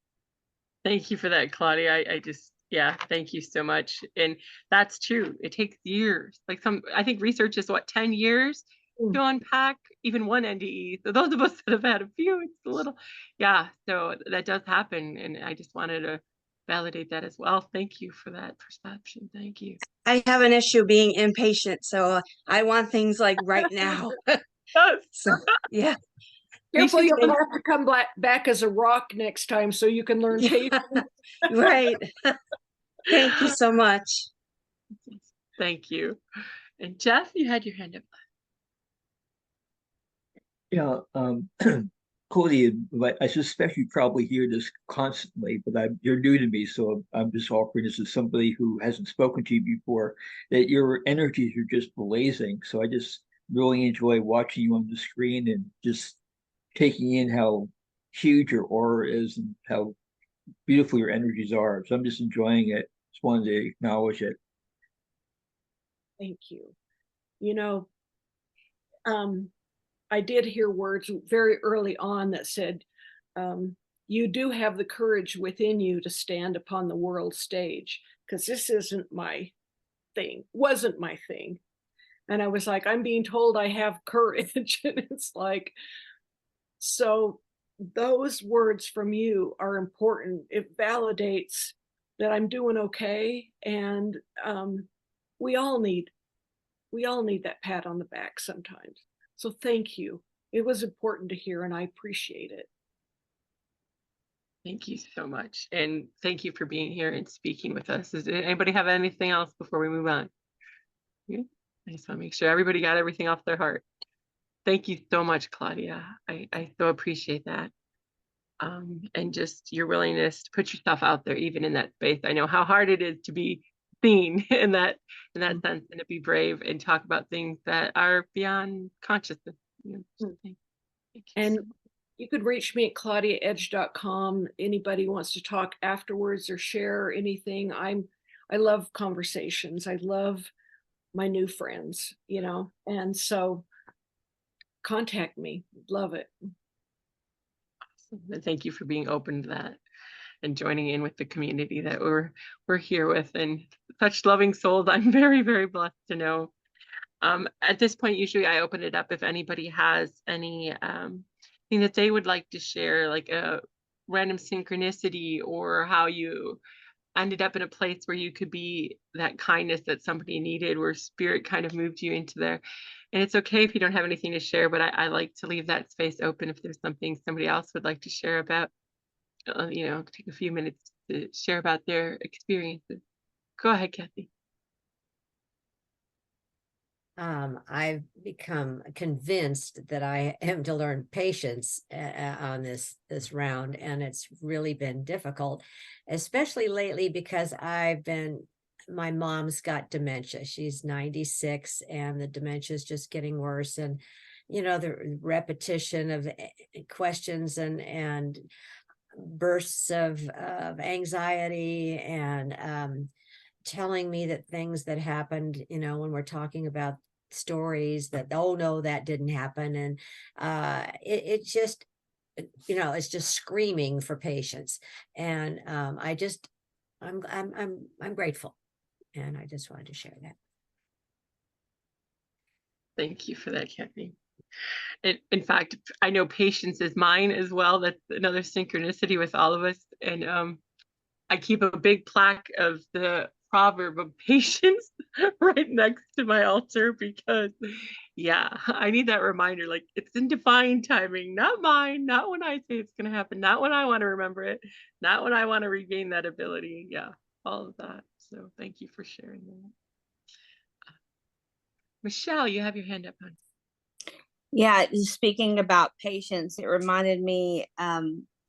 Thank you for that, Claudia. I just, yeah, thank you so much. And that's true. It takes years. Like I think research is what, 10 years? to unpack even one NDE. So those of us that have had a few, it's a little, yeah, so that does happen. And I just wanted to validate that as well. Thank you for that perception. Thank you. I have an issue being impatient, so I want things like right now. So yeah. Careful, Patience you'll may- have to come back as a rock next time so you can learn Yeah. patience. Right. Thank you so much. Thank you. And Jeff, you had your hand up. Yeah, Claudia, but I suspect you probably hear this constantly, but you're new to me, so I'm just offering this as somebody who hasn't spoken to you before, that your energies are just blazing. So I just really enjoy watching you on the screen and just taking in how huge your aura is and how beautiful your energies are. So I'm just enjoying it. Just wanted to acknowledge it. Thank you. You know, I did hear words very early on that said, you do have the courage within you to stand upon the world stage, because this isn't my thing, wasn't my thing. And I was like, I'm being told I have courage. And it's like, so those words from you are important. It validates that I'm doing okay. And we all need that pat on the back sometimes. So thank you. It was important to hear, and I appreciate it. Thank you so much. And thank you for being here and speaking with us. Does anybody have anything else before we move on? Yeah. I just want to make sure everybody got everything off their heart. Thank you so much, Claudia. I so appreciate that. And just your willingness to put yourself out there, even in that space. I know how hard it is to be seen in that sense, and to be brave and talk about things that are beyond consciousness. You know, thank you And so much. you could reach me at claudiaedge.com. Anybody wants to talk afterwards or share anything. I love conversations. I love my new friends, you know, and so contact me. Love it. Awesome. And thank you for being open to that and joining in with the community that we're here with, and such loving souls. I'm very, very blessed to know. At this point, usually I open it up if anybody has any thing that they would like to share, like a random synchronicity, or how you ended up in a place where you could be that kindness that somebody needed, where spirit kind of moved you into there. And it's okay if you don't have anything to share, but I like to leave that space open if there's something somebody else would like to share about. You know, take a few minutes to share about their experiences. Go ahead, Kathy. I've become convinced that I am to learn patience on this round, and it's really been difficult, especially lately, because my mom's got dementia. She's 96, and the dementia is just getting worse. And you know, the repetition of questions and bursts of anxiety, and telling me that things that happened, you know, when we're talking about stories that, oh no, that didn't happen. And it just, you know, it's just screaming for patience. And I'm grateful. And I just wanted to share that. Thank you for that, Kathy. In fact, I know patience is mine as well. That's another synchronicity with all of us. And I keep a big plaque of the proverb of patience right next to my altar, because yeah, I need that reminder. Like, it's in divine timing, not mine, not when I say it's going to happen, not when I want to remember it, not when I want to regain that ability. Yeah, all of that. So thank you for sharing that. Michelle, you have your hand up, hon. Yeah, speaking about patience, it reminded me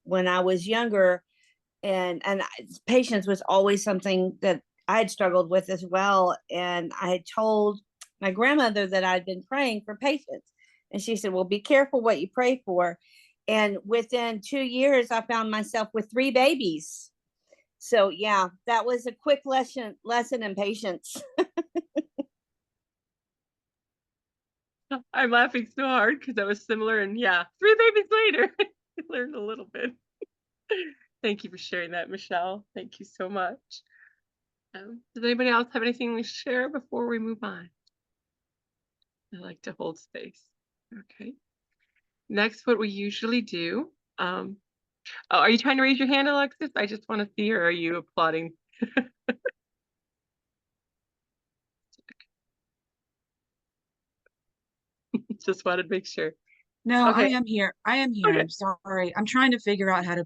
when I was younger, and patience was always something that I had struggled with as well. And I had told my grandmother that I'd been praying for patience, and she said, well, be careful what you pray for. And within 2 years, I found myself with 3 babies. So yeah, that was a quick lesson in patience. I'm laughing so hard because that was similar, and yeah, 3 babies later, I learned a little bit. Thank you for sharing that, Michelle. Thank you so much. Does anybody else have anything to share before we move on? I like to hold space. Okay. Next, what we usually do. Oh, are you trying to raise your hand, Alexis? I just want to see, or are you applauding? Just wanted to make sure. No, I Okay. am here. I am here. Okay. I'm sorry. I'm trying to figure out how to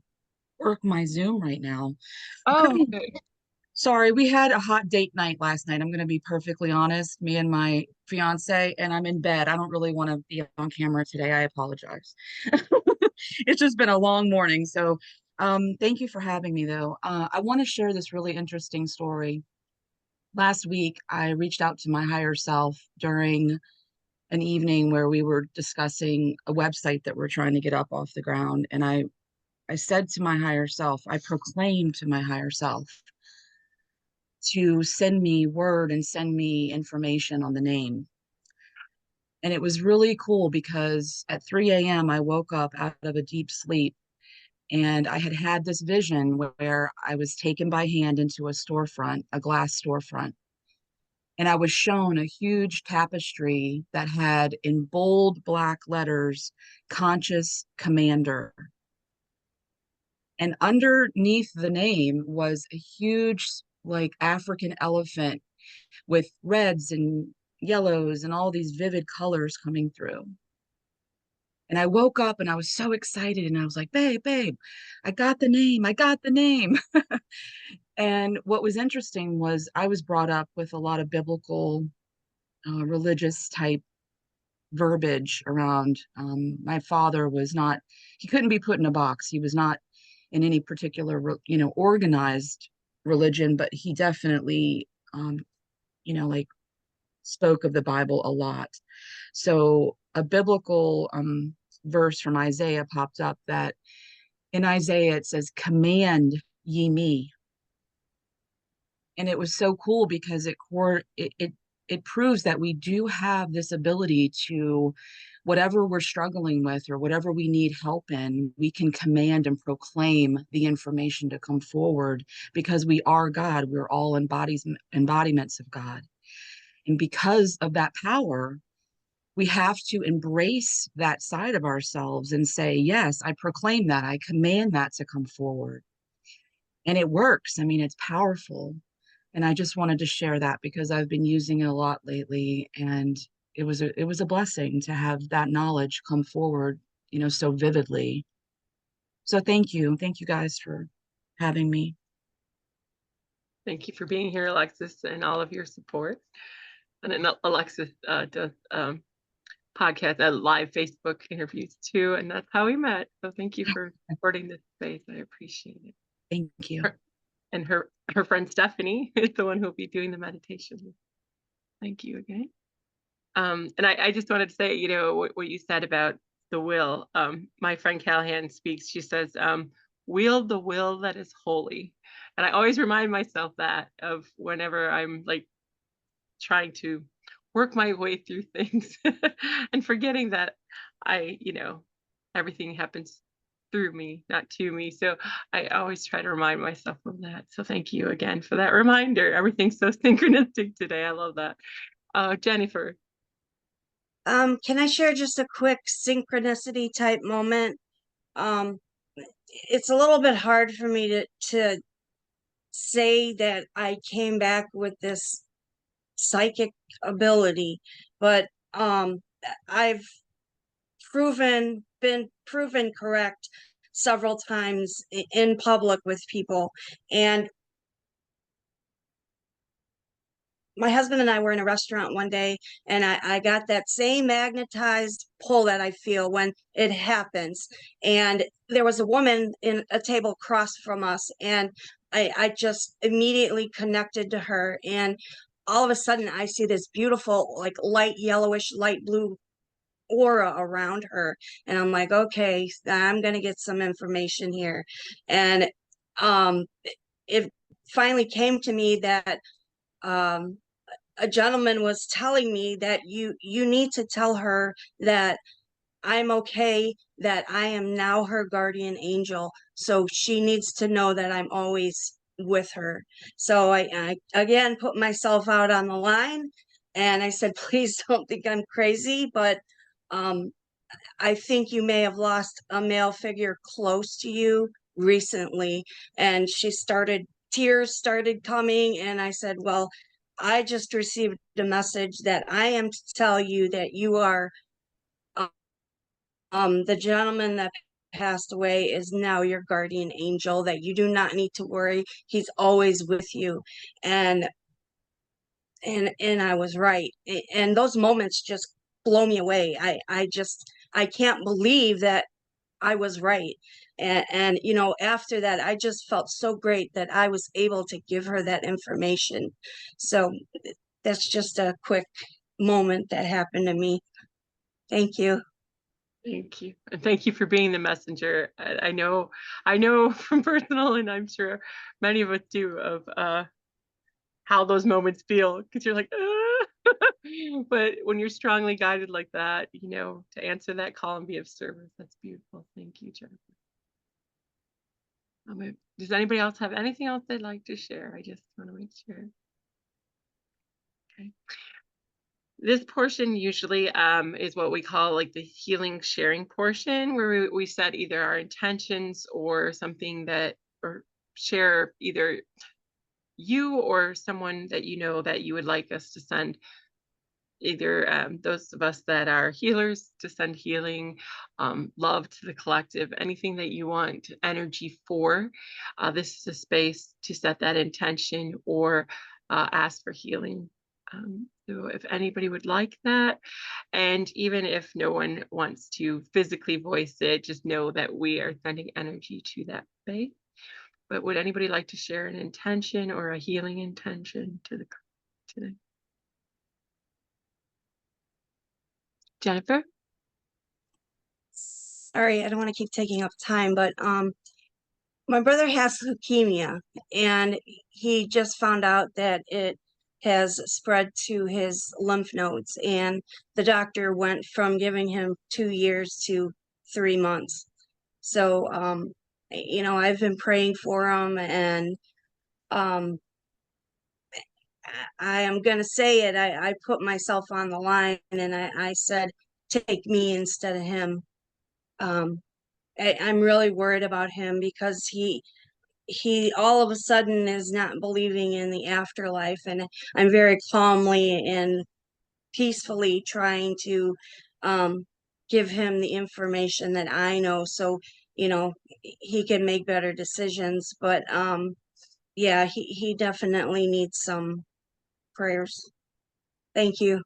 work my Zoom right now. Oh, okay. Sorry, we had a hot date night last night. I'm going to be perfectly honest, me and my fiance, and I'm in bed. I don't really want to be on camera today. I apologize. It's just been a long morning. So, thank you for having me, though. I want to share this really interesting story. Last week, I reached out to my higher self during an evening where we were discussing a website that we're trying to get up off the ground. And I said to my higher self, I proclaimed to my higher self to send me word and send me information on the name. And it was really cool because at 3 a.m., I woke up out of a deep sleep and I had this vision where I was taken by hand into a storefront, a glass storefront. And I was shown a huge tapestry that had in bold black letters, Conscious Commander. And underneath the name was a huge, like African elephant with reds and yellows and all these vivid colors coming through. And I woke up and I was so excited and I was like, babe, I got the name. I got the name. And what was interesting was I was brought up with a lot of biblical, religious type verbiage around. My father was not, he couldn't be put in a box. He was not in any particular, organized religion, but he definitely, like spoke of the Bible a lot. So a biblical verse from Isaiah popped up that in Isaiah it says, "Command ye me." And it was so cool because it proves that we do have this ability to, whatever we're struggling with or whatever we need help in, we can command and proclaim the information to come forward because we are God. We're all embodiments of God. And because of that power, we have to embrace that side of ourselves and say, yes, I proclaim that. I command that to come forward. And it works. I mean, it's powerful. And I just wanted to share that because I've been using it a lot lately. And it was a blessing to have that knowledge come forward, so vividly. So thank you. Thank you guys for having me. Thank you for being here, Alexis, and all of your support. And then Alexis does podcast, live Facebook interviews too, and that's how we met. So thank you for supporting this space. I appreciate it. Thank you. And her friend Stephanie is the one who'll be doing the meditation. Thank you again. And I just wanted to say, what you said about the will. My friend Callahan speaks. She says, "Wield the will that is holy," and I always remind myself that of whenever I'm like trying to work my way through things and forgetting that everything happens through me, not to me. So I always try to remind myself of that. So thank you again for that reminder. Everything's so synchronistic today. I love that. Jennifer. Can I share just a quick synchronicity type moment? It's a little bit hard for me to say that I came back with this psychic ability, but I've been proven correct several times in public with people. And my husband and I were in a restaurant one day, and I got that same magnetized pull that I feel when it happens. And there was a woman in a table across from us, and I just immediately connected to her. And all of a sudden, I see this beautiful, like light yellowish, light blue aura around her. And I'm like, okay, I'm going to get some information here. And it finally came to me that a gentleman was telling me that you need to tell her that I'm okay, that I am now her guardian angel. So she needs to know that I'm always with her. So I again put myself out on the line, And I said, please don't think I'm crazy, but I think you may have lost a male figure close to you recently. And tears started coming. And I said, well, I just received a message that I am to tell you that you are, the gentleman that passed away is now your guardian angel, that you do not need to worry. He's always with you. And I was right. And those moments just blow me away. I can't believe that I was right. And you know, after that, I just felt so great that I was able to give her that information. So that's just a quick moment that happened to me. Thank you. Thank you. And thank you for being the messenger. I know from personal, and I'm sure many of us do, of how those moments feel, because you're like, but when you're strongly guided like that, you know, to answer that call and be of service, that's beautiful. Thank you, Jennifer. Does anybody else have anything else they'd like to share? I just want to make sure. Okay. This portion usually is what we call like the healing sharing portion, where we set either our intentions or something that, or share either you or someone that you know that you would like us to send, either those of us that are healers to send healing, love to the collective, anything that you want energy for. This is a space to set that intention or ask for healing. So if anybody would like that, and even if no one wants to physically voice it, just know that we are sending energy to that space. But would anybody like to share an intention or a healing intention to the today? Jennifer? Sorry, I don't want to keep taking up time, but my brother has leukemia, and he just found out that it has spread to his lymph nodes, and the doctor went from giving him 2 years to 3 months. So you know, I've been praying for him, and I am going to say it. I put myself on the line, and I said, take me instead of him. I'm really worried about him because he all of a sudden is not believing in the afterlife, and I'm very calmly and peacefully trying to give him the information that I know, so you know, he can make better decisions. But yeah, he definitely needs some prayers. Thank you.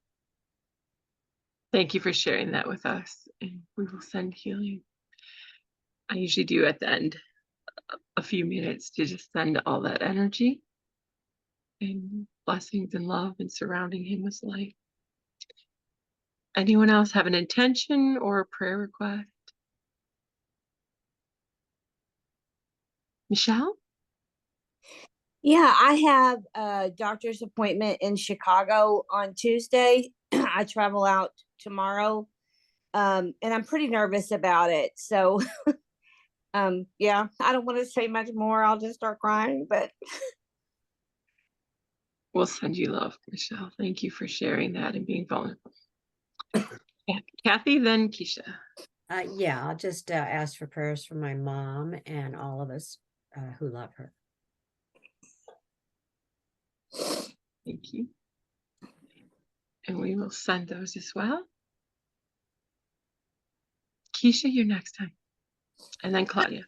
Thank you for sharing that with us, and we will send healing. I usually do at the end a few minutes to just send all that energy and blessings and love and surrounding him with light. Anyone else have an intention or a prayer request? Michelle? Yeah, I have a doctor's appointment in Chicago on Tuesday. I travel out tomorrow, and I'm pretty nervous about it. So, yeah, I don't want to say much more. I'll just start crying, but We'll send you love, Michelle. Thank you for sharing that and being vulnerable. Kathy, then Keisha. Yeah, I'll just ask for prayers for my mom and all of us who love her. Thank you. And we will send those as well. Keisha, you're next time. And then Claudia.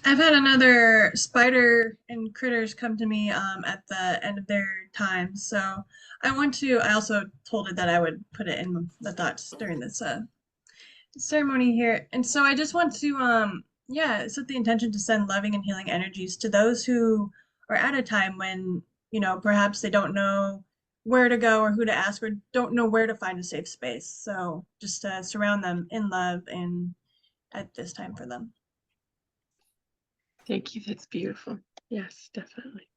I've had another spider and critters come to me at the end of their time. So I also told it that I would put it in the thoughts during this ceremony here. And so I just want to yeah, set the intention to send loving and healing energies to those who are at a time when, you know, perhaps they don't know where to go or who to ask, or don't know where to find a safe space. So just surround them in love and at this time for them. Thank you. That's beautiful. Yes, definitely.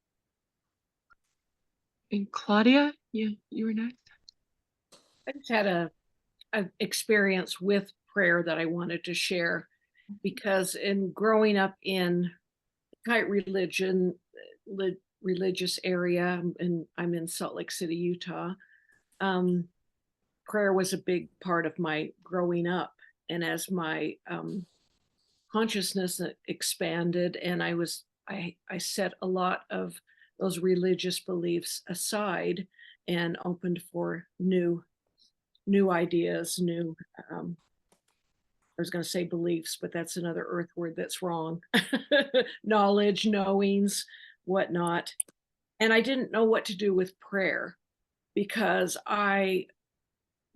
And Claudia, you were next. I just had an experience with prayer that I wanted to share, because in growing up in kite religious area, and I'm in Salt Lake City, Utah, prayer was a big part of my growing up. And as my consciousness expanded, and I set a lot of those religious beliefs aside and opened for new ideas, new I was going to say beliefs, but that's another earth word that's wrong. Knowledge, knowings, whatnot. And I didn't know what to do with prayer because I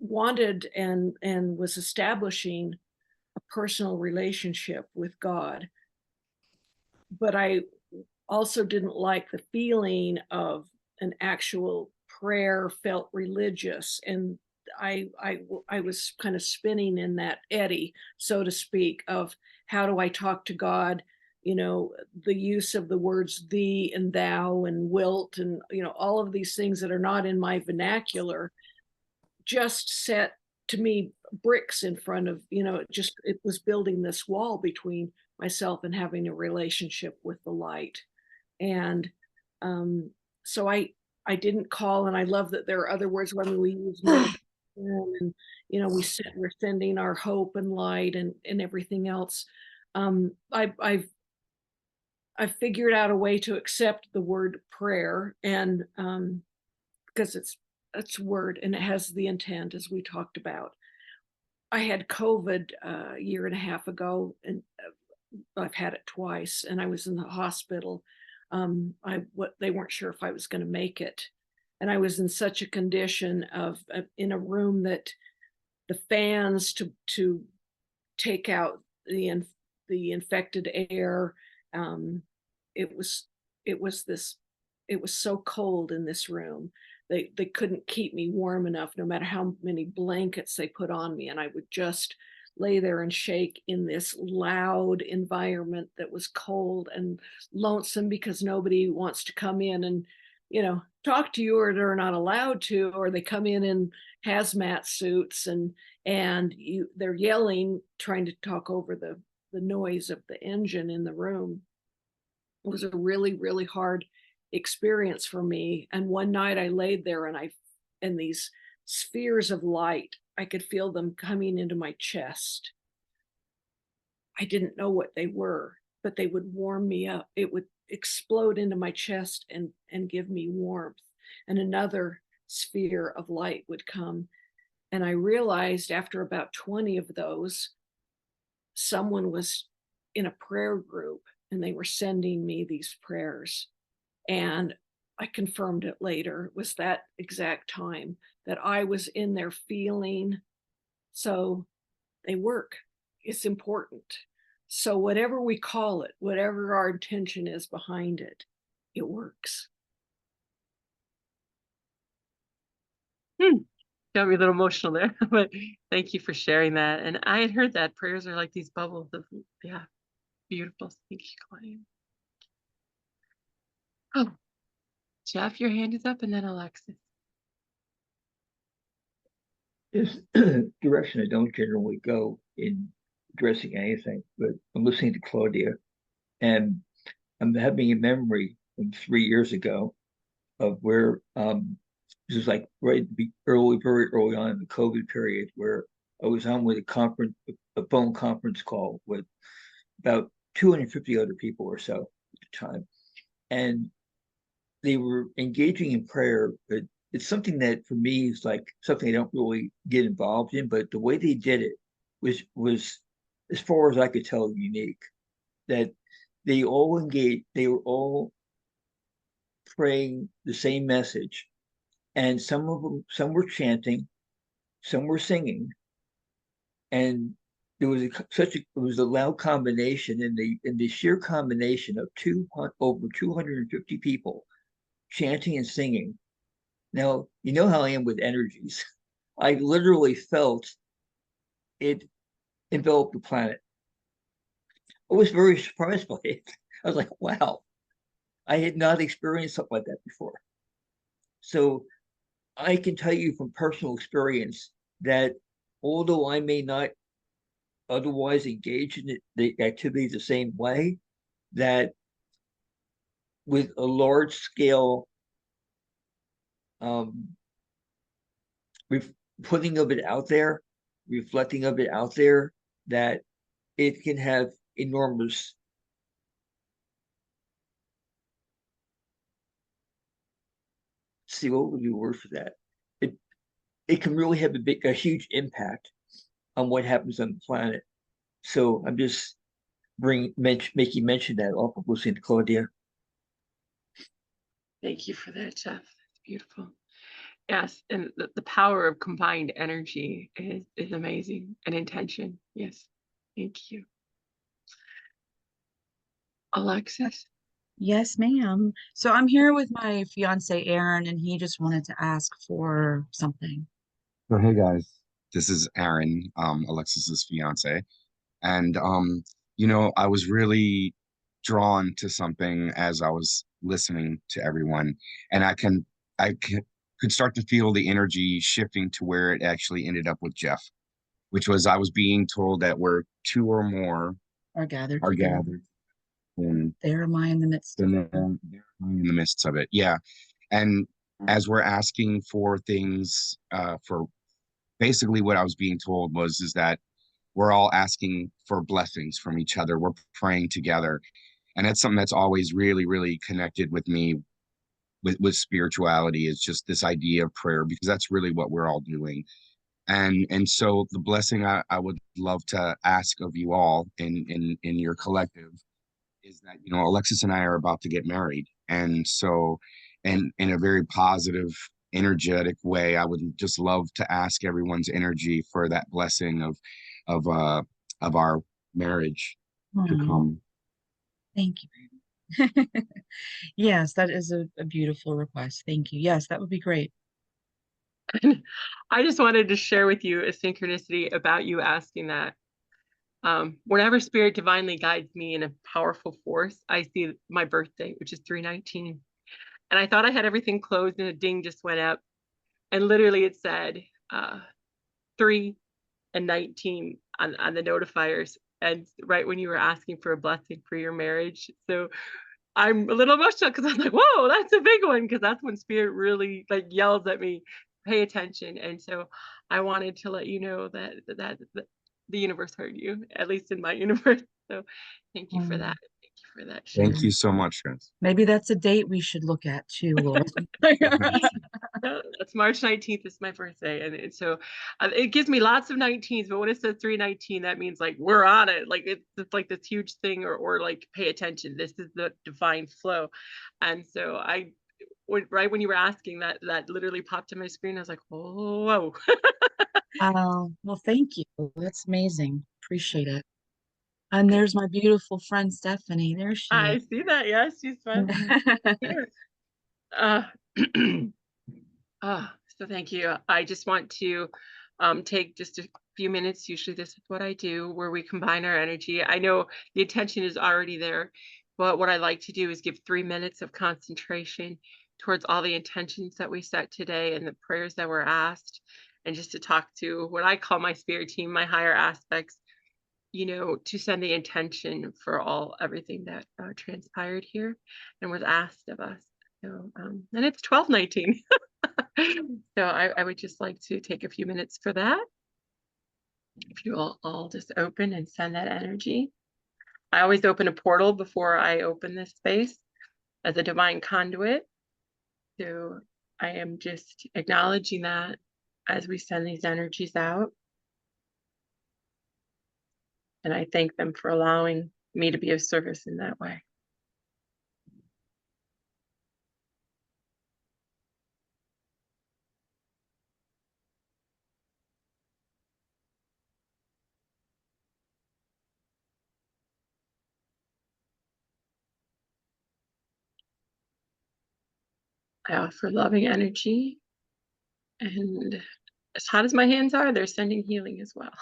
wanted and was establishing a personal relationship with God. But I also didn't like the feeling of an actual prayer felt religious, and I was kind of spinning in that eddy, so to speak, of how do I talk to God? You know, the use of the words thee and thou and wilt and, you know, all of these things that are not in my vernacular just set to me bricks in front of, you know, it was building this wall between myself and having a relationship with the light. And so I didn't call, and I love that there are other words when we use meditation and, you know, we're sending our hope and light and everything else. I've figured out a way to accept the word prayer, and because it's a word and it has the intent, as we talked about. I had COVID a year and a half ago, and I've had it twice, and I was in the hospital. They weren't sure if I was going to make it, and I was in such a condition of in a room that the fans to take out the infected air. It was so cold in this room. They couldn't keep me warm enough, no matter how many blankets they put on me, and I would just lay there and shake in this loud environment that was cold and lonesome because nobody wants to come in and, you know, talk to you, or they're not allowed to, or they come in hazmat suits and they're yelling, trying to talk over the noise of the engine in the room. It was a really, really hard experience for me. And one night I laid there and these spheres of light, I could feel them coming into my chest. I didn't know what they were, but they would warm me up. It would explode into my chest and give me warmth. And another sphere of light would come. And I realized after about 20 of those, someone was in a prayer group and they were sending me these prayers. And I confirmed it later. It was that exact time that I was in there feeling. So they work. It's important. So whatever we call it, whatever our intention is behind it, it works. Got me a little emotional there, but thank you for sharing that. And I had heard that prayers are like these bubbles of, yeah, beautiful. Thank you, Claudia. Oh, Jeff, your hand is up, and then Alexis. This direction I don't generally go in addressing anything, but I'm listening to Claudia, and I'm having a memory from 3 years ago of where this is like right early, very early on in the COVID period, where I was on with a phone conference call with about 250 other people or so at the time, and they were engaging in prayer. But it's something that for me is like something I don't really get involved in, but the way they did it was as far as I could tell unique. That they all engaged, they were all praying the same message, and some were chanting, some were singing, and there was it was a loud combination in the sheer combination of over 250 people chanting and singing. Now, you know how I am with energies. I literally felt it envelop the planet. I was very surprised by it. I was like, wow, I had not experienced something like that before. So I can tell you from personal experience that although I may not otherwise engage in the activity the same way, that with a large scale putting of it out there, reflecting of it out there, that it can have enormous see what would be the word for that. It can really have a huge impact on what happens on the planet. So I'm just making mention that off of listening to Claudia. Thank you for that, Jeff. That's beautiful. Yes, and the power of combined energy is amazing, and intention. Yes, thank you. Alexis? Yes, ma'am. So I'm here with my fiance, Aaron, and he just wanted to ask for something. So hey guys, this is Aaron, Alexis's fiance, and I was really drawn to something as I was listening to everyone, and could start to feel the energy shifting to where it actually ended up with Jeff, which was I was being told that where two or more Are gathered are together. gathered, and There am I in the midst of then it. they're in the midst of it. Yeah, and as we're asking for things, for basically what I was being told is that we're all asking for blessings from each other. We're praying together. And that's something that's always really, really connected with me with spirituality, is just this idea of prayer, because that's really what we're all doing. And so the blessing I would love to ask of you all in your collective is that, Alexis and I are about to get married. And so, and in a very positive, energetic way, I would just love to ask everyone's energy for that blessing of our marriage to come. Thank you. Yes, that is a beautiful request. Thank you. Yes, that would be great. I just wanted to share with you a synchronicity about you asking that. Whenever spirit divinely guides me in a powerful force, I see my birthday, which is 3/19. And I thought I had everything closed, and a ding just went up. And literally it said 3 and 19 on the notifiers. And right when you were asking for a blessing for your marriage. So I'm a little emotional because I'm like, whoa, that's a big one, because that's when spirit really like yells at me, pay attention. And so I wanted to let you know that the universe heard you, at least in my universe. So thank you for that. Thank you for that. Thank Sharon. you so much, guys. Maybe that's a date we should look at too, Laura. That's March 19th is my birthday, and so it gives me lots of 19s, but when it says 3/19, that means like we're on it, like it's like this huge thing, or like pay attention, this is the divine flow. And so right when you were asking, that literally popped in my screen. I was like, oh, whoa. Well, thank you. That's amazing. Appreciate it. And there's my beautiful friend Stephanie. There she I is. see that. Yes, she's fun. So thank you. I just want to take just a few minutes. Usually this is what I do, where we combine our energy. I know the intention is already there, but what I like to do is give 3 minutes of concentration towards all the intentions that we set today and the prayers that were asked, and just to talk to what I call my spirit team, my higher aspects, to send the intention for everything that transpired here and was asked of us. So, and it's 12/19. So I would just like to take a few minutes for that. If you all just open and send that energy. I always open a portal before I open this space as a divine conduit. So I am just acknowledging that as we send these energies out. And I thank them for allowing me to be of service in that way. I offer loving energy, and as hot as my hands are, they're sending healing as well.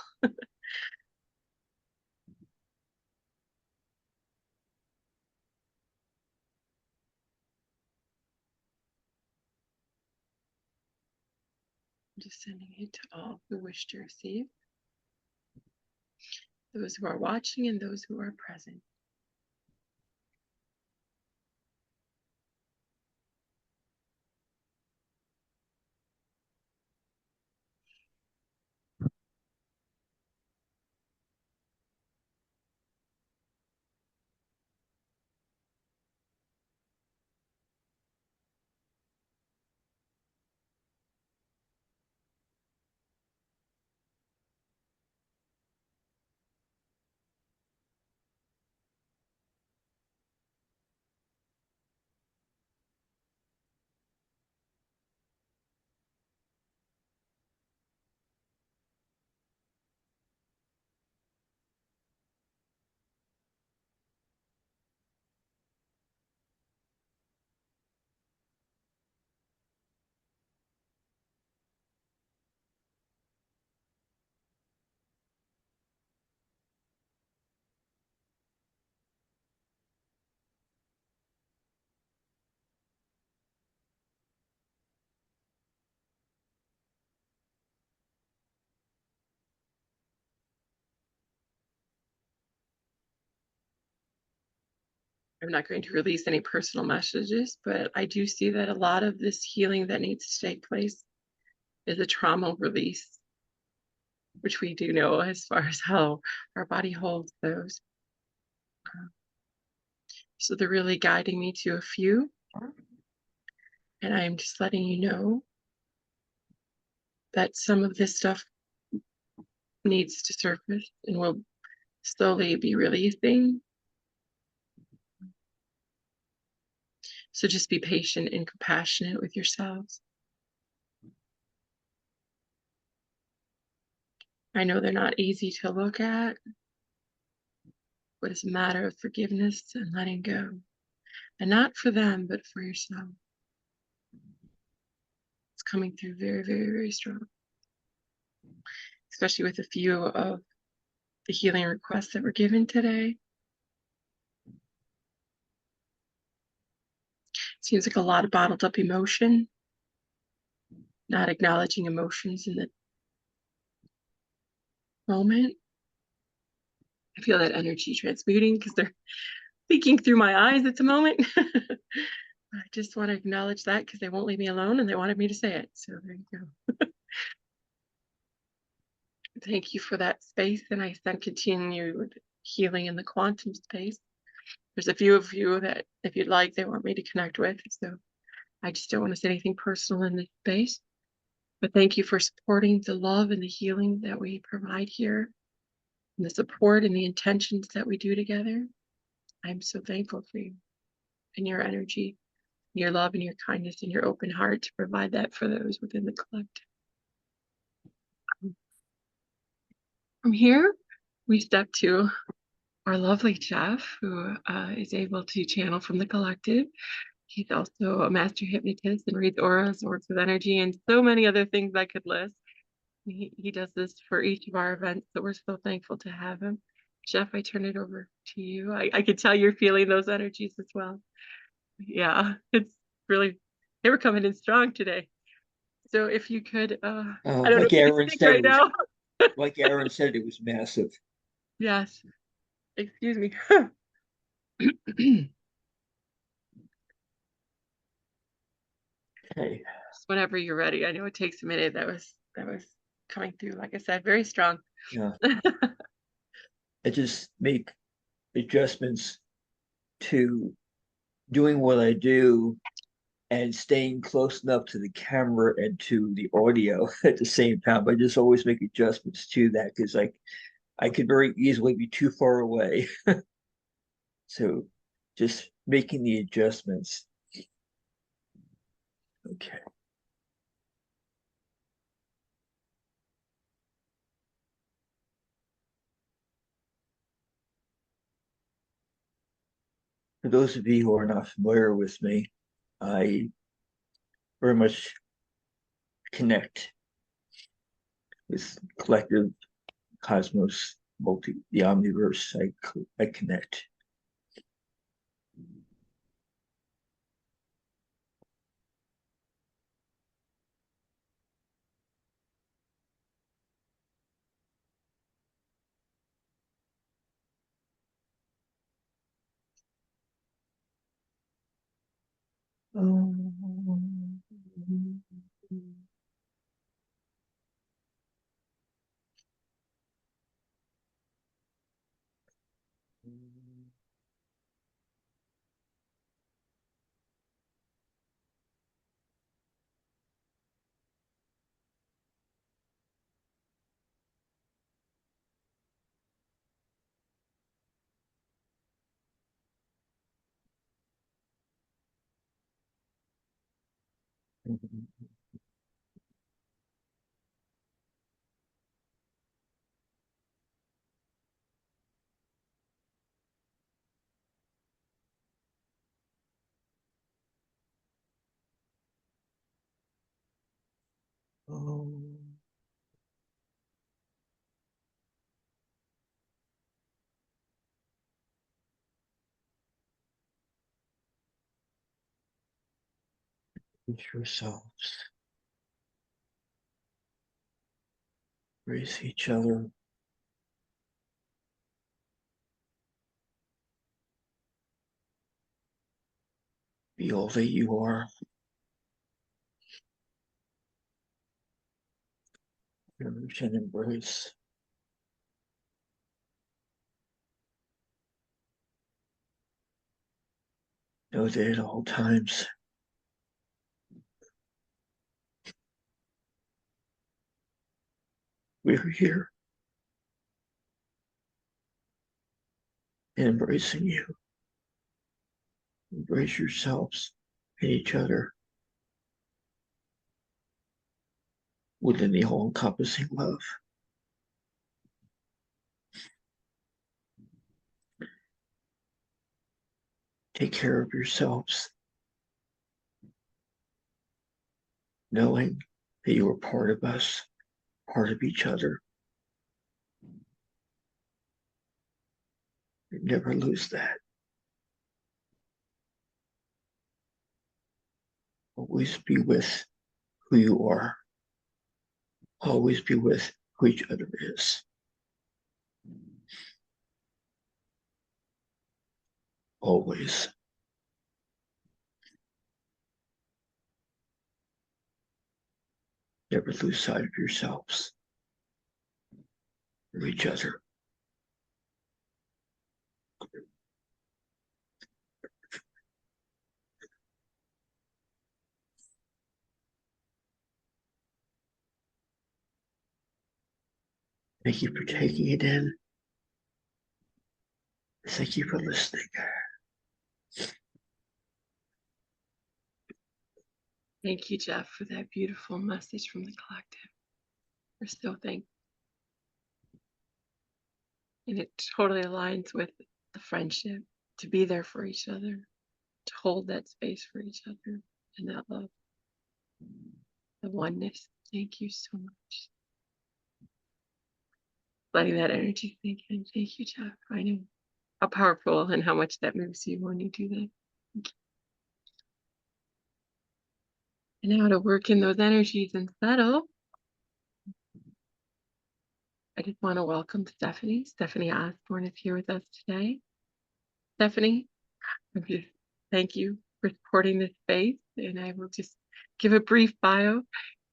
Just sending it to all who wish to receive, those who are watching and those who are present. I'm not going to release any personal messages, but I do see that a lot of this healing that needs to take place is a trauma release, which we do know as far as how our body holds those. So they're really guiding me to a few. And I'm just letting you know that some of this stuff needs to surface and will slowly be releasing. So just be patient and compassionate with yourselves. I know they're not easy to look at, but it's a matter of forgiveness and letting go. And not for them, but for yourself. It's coming through very, very, very strong. Especially with a few of the healing requests that were given today. Seems like a lot of bottled up emotion, not acknowledging emotions in the moment. I feel that energy transmuting because they're leaking through my eyes at the moment. I just want to acknowledge that because they won't leave me alone and they wanted me to say it. So there you go. Thank you for that space. And I send continued healing in the quantum space. There's a few of you that, if you'd like, they want me to connect with. So I just don't want to say anything personal in this space. But thank you for supporting the love and the healing that we provide here, and the support and the intentions that we do together. I'm so thankful for you and your energy, your love and your kindness and your open heart to provide that for those within the collective. From here, we step to our lovely Jeff, who is able to channel from the collective. He's also a master hypnotist and reads auras, works with energy, and so many other things I could list. He does this for each of our events, so we're so thankful to have him. Jeff, I turn it over to you. I could tell you're feeling those energies as well. Yeah, it's really, they were coming in strong today. So if you could, I don't know like if you can Aaron speak said, right now. like Aaron said, it was massive. Yes, excuse me. Okay. Just whenever you're ready. I know it takes a minute. That was coming through, like I said, very strong. Yeah. I just make adjustments to doing what I do and staying close enough to the camera and to the audio at the same time. I just always make adjustments to that because I could very easily be too far away. So just making the adjustments. Okay. For those of you who are not familiar with me, I very much connect with collective cosmos, the omniverse. I connect. Yourselves. Embrace each other. Be all that you are. Nourish and embrace. Know that at all times we're here and embracing you. Embrace yourselves and each other within the all-encompassing love. Take care of yourselves, knowing that you are part of us, part of each other. Never lose that. Always be with who you are. Always be with who each other is. Always. Never lose sight of yourselves or each other. Thank you for taking it in. Thank you for listening. Thank you, Jeff, for that beautiful message from the collective. We're so thankful. And it totally aligns with the friendship, to be there for each other, to hold that space for each other, and that love, the oneness. Thank you so much. Letting that energy sink in. Thank you, Jeff. I know how powerful and how much that moves you when you do that. And now to work in those energies and settle, I just want to welcome Stephanie. Stephanie Osborne is here with us today. Stephanie, thank you for supporting this space. And I will just give a brief bio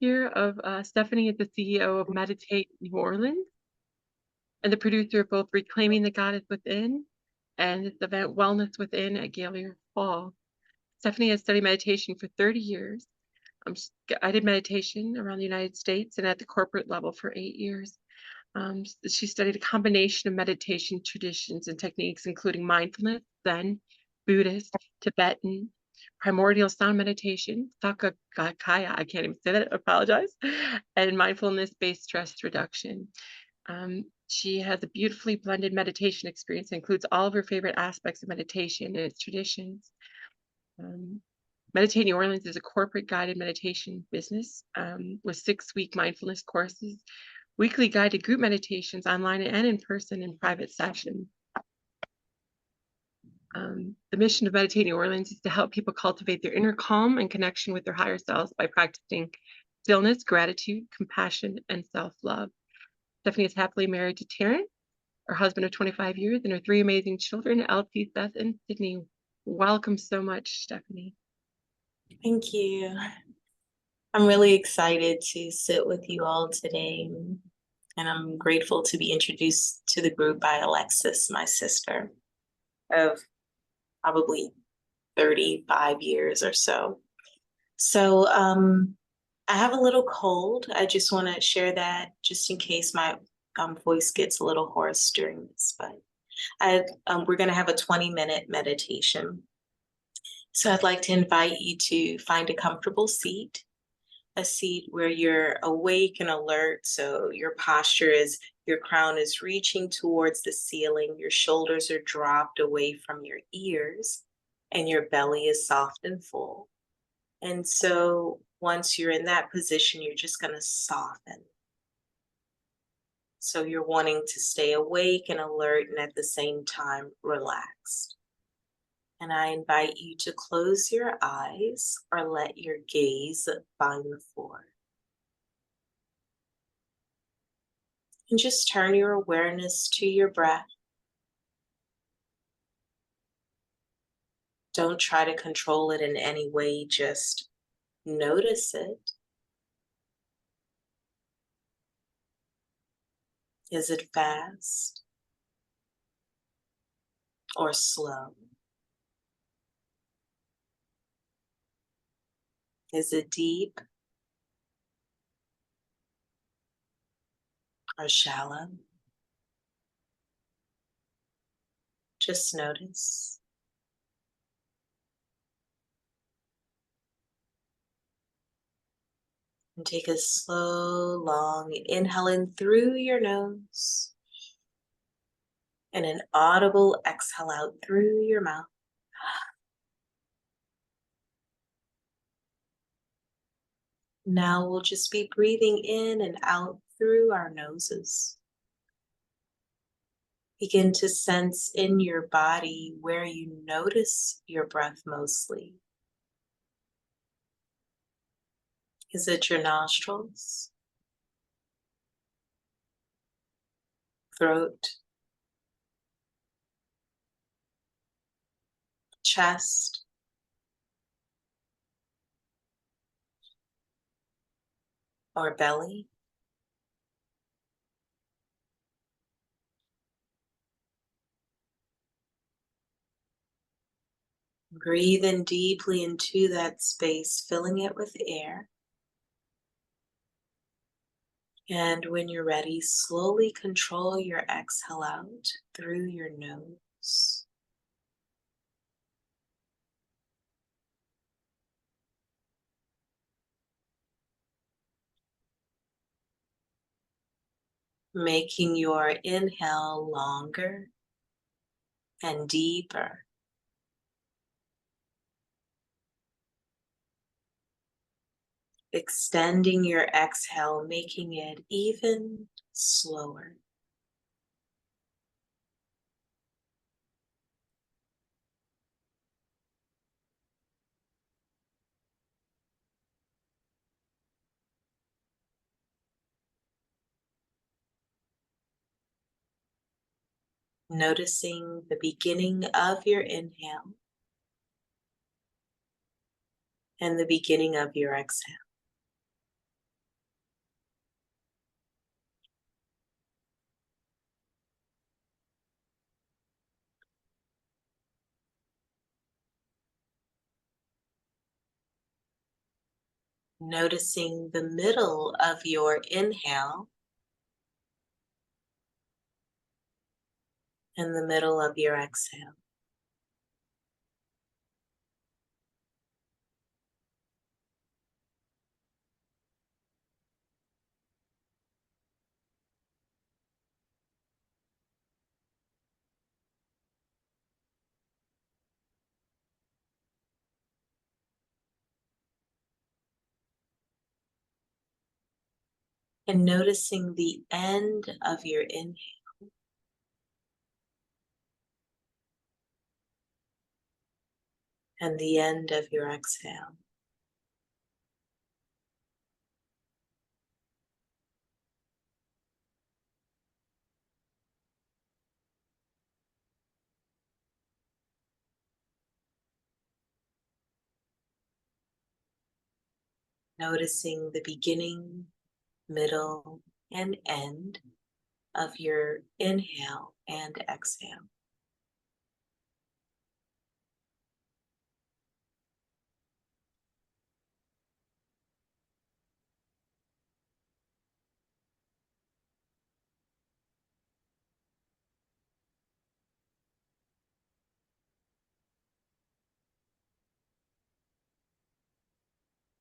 here of Stephanie is the CEO of Meditate New Orleans and the producer of both Reclaiming the Goddess Within and this event Wellness Within at Gallier Fall. Stephanie has studied meditation for 30 years. I did meditation around the United States and at the corporate level for 8 years. She studied a combination of meditation traditions and techniques, including mindfulness, Zen, Buddhist, Tibetan, primordial sound meditation, Sakakaya, I can't even say that, I apologize, and mindfulness-based stress reduction. She has a beautifully blended meditation experience that includes all of her favorite aspects of meditation and its traditions. Meditate New Orleans is a corporate guided meditation business with 6-week mindfulness courses, weekly guided group meditations online and in person in private sessions. The mission of Meditate New Orleans is to help people cultivate their inner calm and connection with their higher selves by practicing stillness, gratitude, compassion, and self-love. Stephanie is happily married to Terrence, her husband of 25 years, and her 3 amazing children, Elsie, Seth, and Sydney. Welcome so much, Stephanie. Thank you. I'm really excited to sit with you all today, and I'm grateful to be introduced to the group by Alexis, my sister, of probably 35 years or so. So I have a little cold. I just want to share that just in case my voice gets a little hoarse during this, but we're going to have a 20-minute meditation. So I'd like to invite you to find a comfortable seat, a seat where you're awake and alert. So your posture is, your crown is reaching towards the ceiling, your shoulders are dropped away from your ears, and your belly is soft and full. And so once you're in that position, you're just going to soften. So you're wanting to stay awake and alert and at the same time relaxed. And I invite you to close your eyes or let your gaze find the floor. And just turn your awareness to your breath. Don't try to control it in any way, just notice it. Is it fast or slow? Is it deep or shallow? Just notice. And take a slow, long inhale in through your nose and an audible exhale out through your mouth. Now we'll just be breathing in and out through our noses. Begin to sense in your body where you notice your breath mostly. Is it your nostrils, throat, chest, or belly? Breathe in deeply into that space, filling it with air. And when you're ready, slowly control your exhale out through your nose. Making your inhale longer and deeper. Extending your exhale, making it even slower. Noticing the beginning of your inhale and the beginning of your exhale. Noticing the middle of your inhale and the middle of your exhale. And noticing the end of your inhale and the end of your exhale. Noticing the beginning, middle, and end of your inhale and exhale.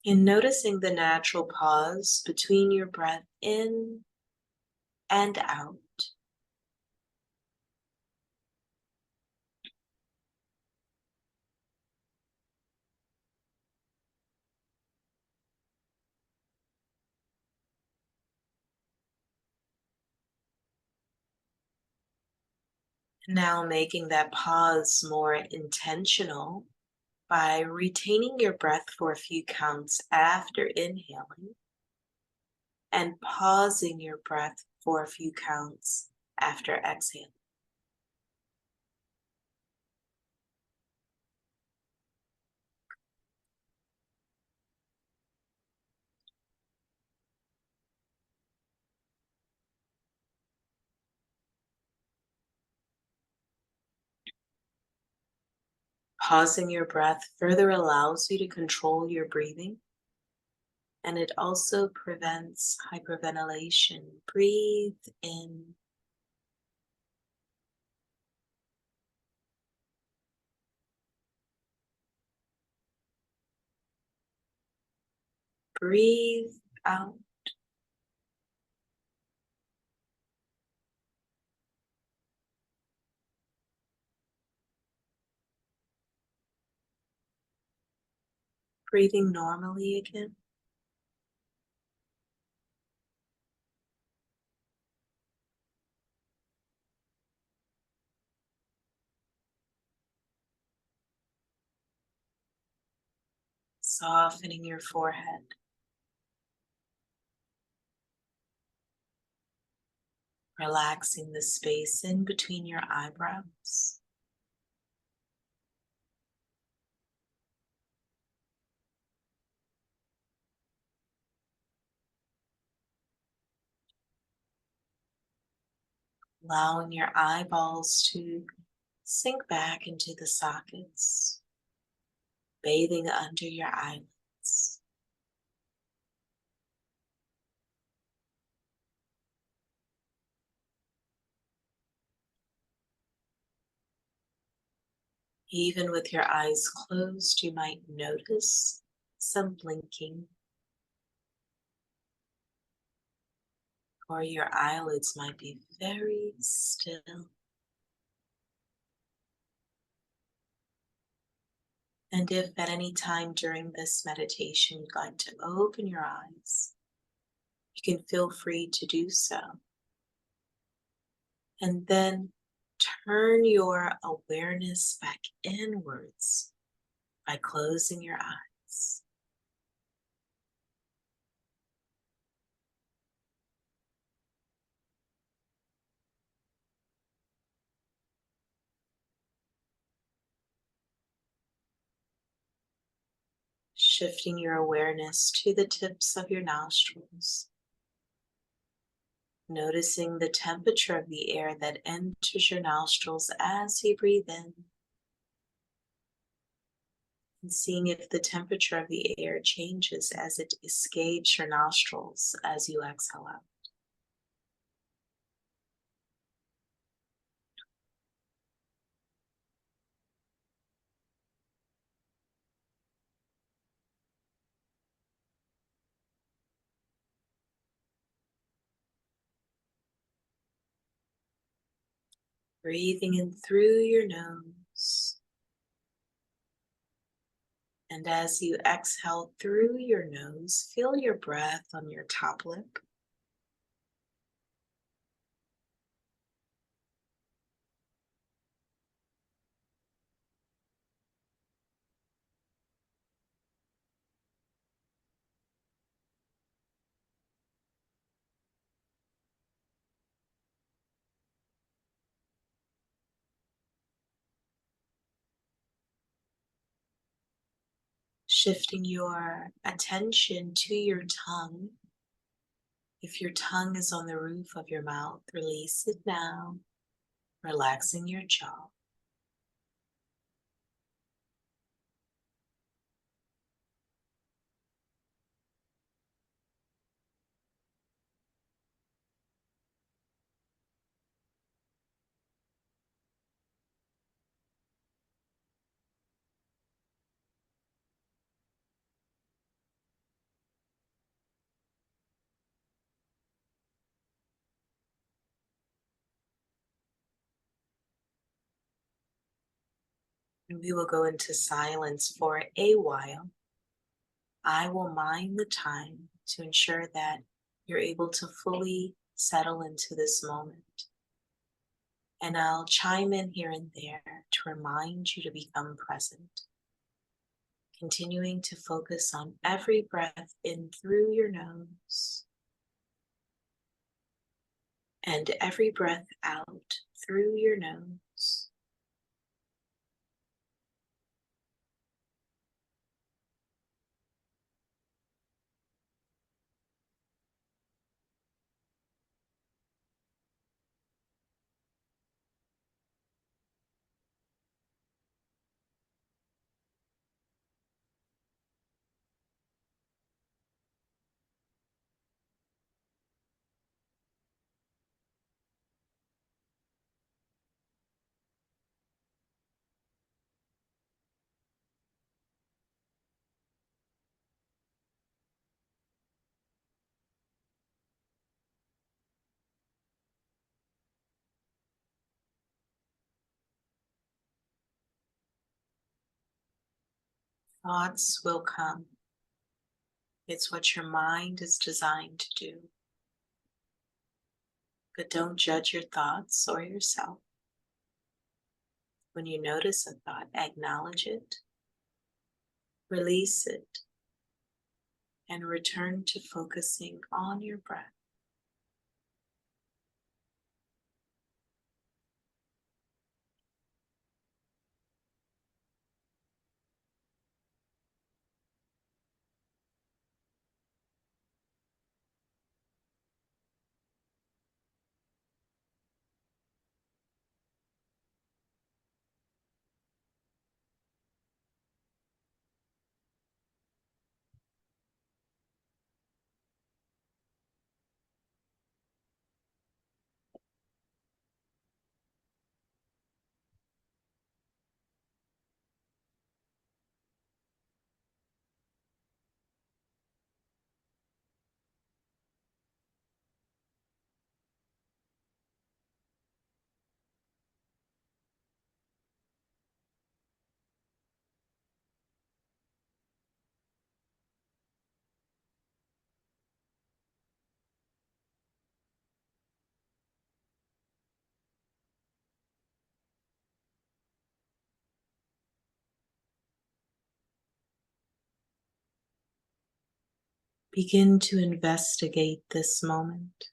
And noticing the natural pause between your breath in and out. Now making that pause more intentional by retaining your breath for a few counts after inhaling and pausing your breath for a few counts after exhaling. Pausing your breath further allows you to control your breathing, and it also prevents hyperventilation. Breathe in. Breathe out. Breathing normally again. Softening your forehead. Relaxing the space in between your eyebrows. Allowing your eyeballs to sink back into the sockets, bathing under your eyelids. Even with your eyes closed, you might notice some blinking, or your eyelids might be very still. And if at any time during this meditation you'd like to open your eyes, you can feel free to do so. And then turn your awareness back inwards by closing your eyes. Shifting your awareness to the tips of your nostrils. Noticing the temperature of the air that enters your nostrils as you breathe in. And seeing if the temperature of the air changes as it escapes your nostrils as you exhale out. Breathing in through your nose. And as you exhale through your nose, feel your breath on your top lip. Shifting your attention to your tongue. If your tongue is on the roof of your mouth, release it now, relaxing your jaw. And we will go into silence for a while. I will mind the time to ensure that you're able to fully settle into this moment. And I'll chime in here and there to remind you to become present. Continuing to focus on every breath in through your nose and every breath out through your nose. Thoughts will come. It's what your mind is designed to do. But don't judge your thoughts or yourself. When you notice a thought, acknowledge it, release it, and return to focusing on your breath. Begin to investigate this moment.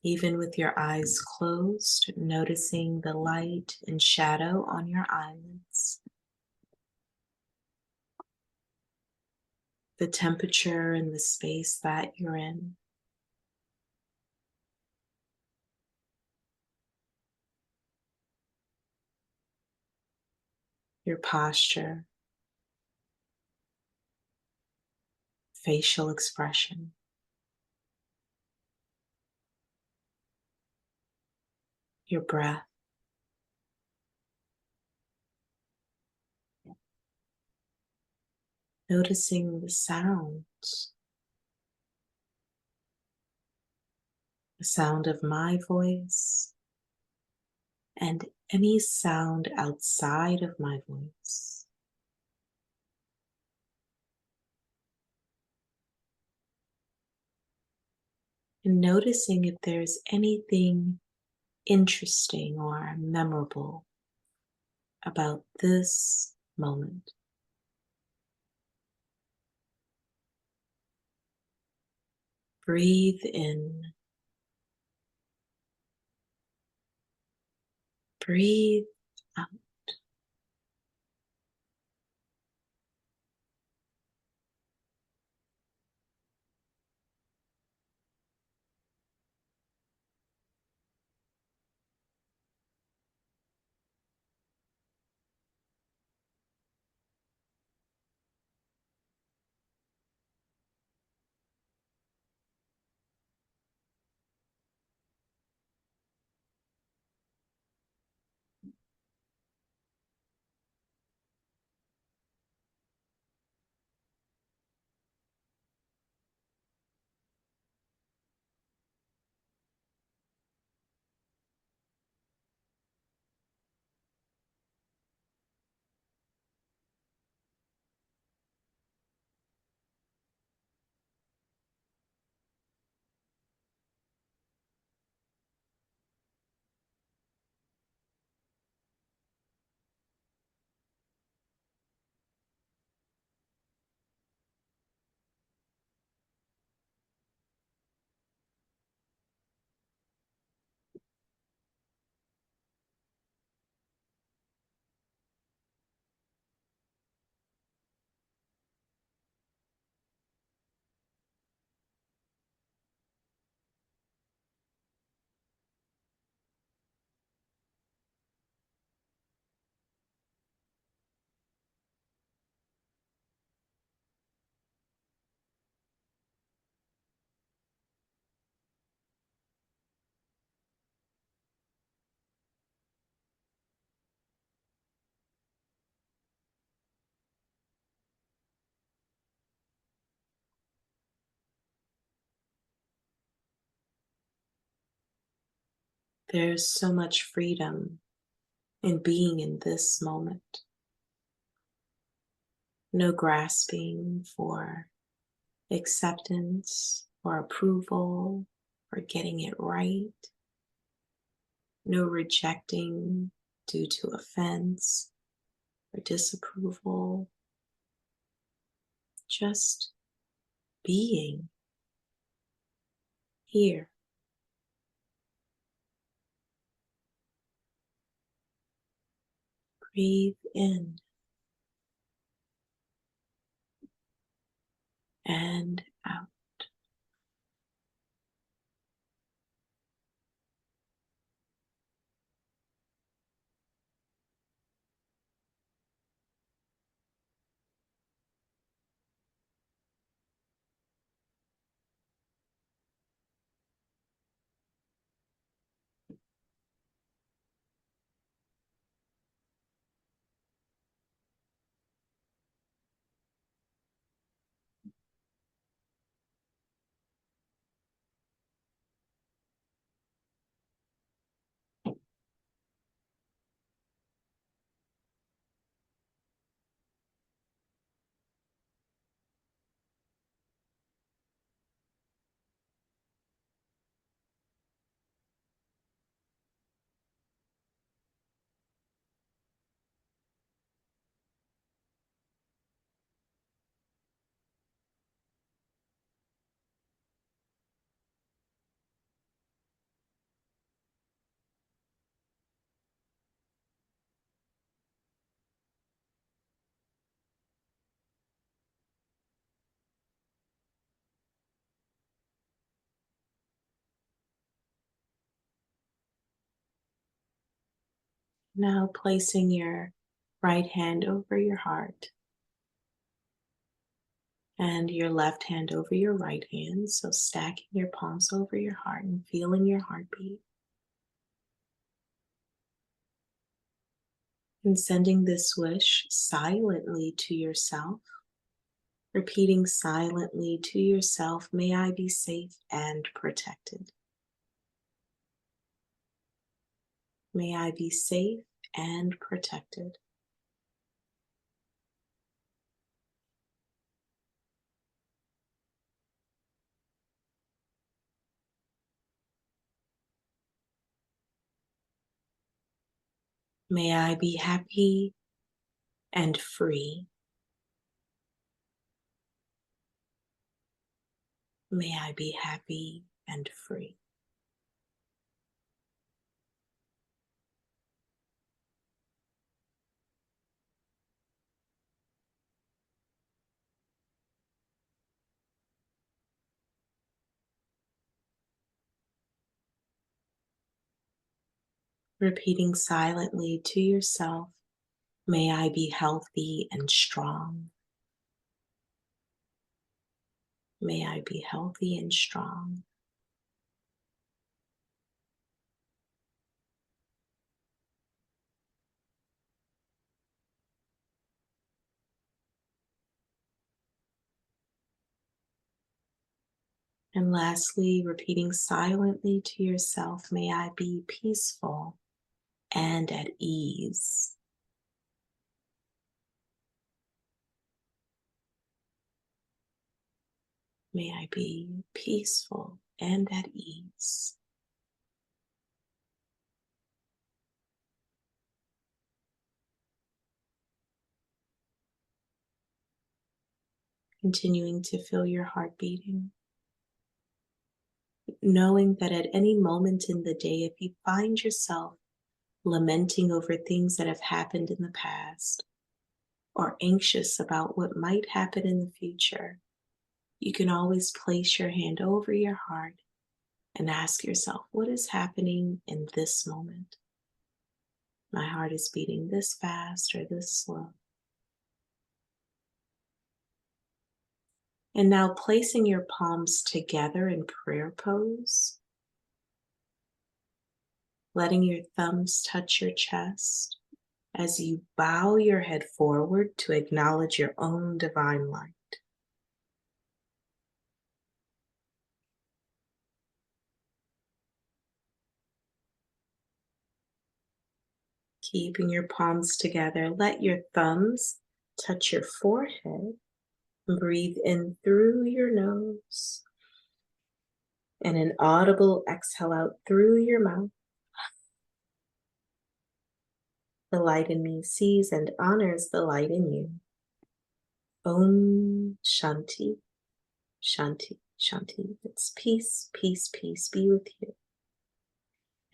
Even with your eyes closed, noticing the light and shadow on your eyelids, the temperature and the space that you're in. Your posture, facial expression. Your breath. Noticing the sounds. The sound of my voice and any sound outside of my voice. And noticing if there's anything interesting or memorable about this moment. Breathe in. Breathe out. There's so much freedom in being in this moment. No grasping for acceptance or approval or getting it right. No rejecting due to offense or disapproval. Just being here. Breathe in and out. Now placing your right hand over your heart and your left hand over your right hand. So stacking your palms over your heart and feeling your heartbeat. And sending this wish silently to yourself. Repeating silently to yourself, may I be safe and protected. May I be safe and protected. May I be happy and free. May I be happy and free. Repeating silently to yourself, may I be healthy and strong. May I be healthy and strong. And lastly, repeating silently to yourself, may I be peaceful and at ease. May I be peaceful and at ease. Continuing to feel your heart beating. Knowing that at any moment in the day, if you find yourself lamenting over things that have happened in the past, or anxious about what might happen in the future, you can always place your hand over your heart and ask yourself, what is happening in this moment? My heart is beating this fast or this slow. And now placing your palms together in prayer pose, letting your thumbs touch your chest as you bow your head forward to acknowledge your own divine light. Keeping your palms together, let your thumbs Touch your forehead. Breathe in through your nose. And an audible exhale out through your mouth. The light in me sees and honors the light in you. Om Shanti, Shanti, Shanti. It's peace, peace, peace be with you.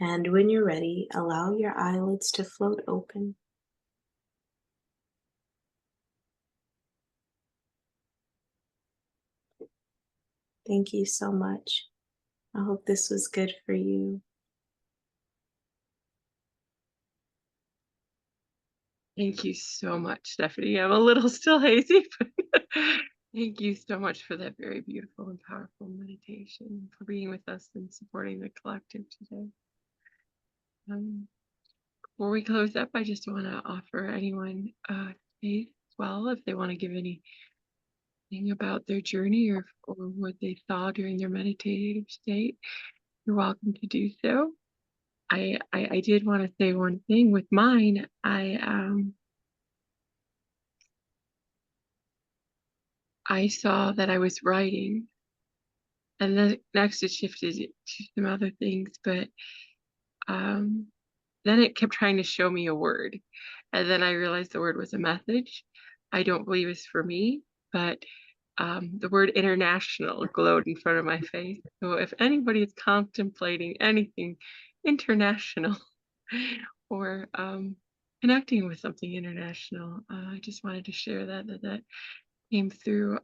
And when you're ready, allow your eyelids to float open. Thank you so much. I hope this was good for you. Thank you so much, Stephanie. I'm a little still hazy, but thank you so much for that very beautiful and powerful meditation, for being with us and supporting the collective today. Before we close up, I just want to offer anyone space as well if they want to give anything about their journey or what they saw during their meditative state. You're welcome to do so. I did want to say one thing with mine. I saw that I was writing, and then next it shifted to some other things, but then it kept trying to show me a word, and then I realized the word was a message. I don't believe it's for me, but the word international glowed in front of my face. So if anybody is contemplating anything international or connecting with something international, I just wanted to share that came through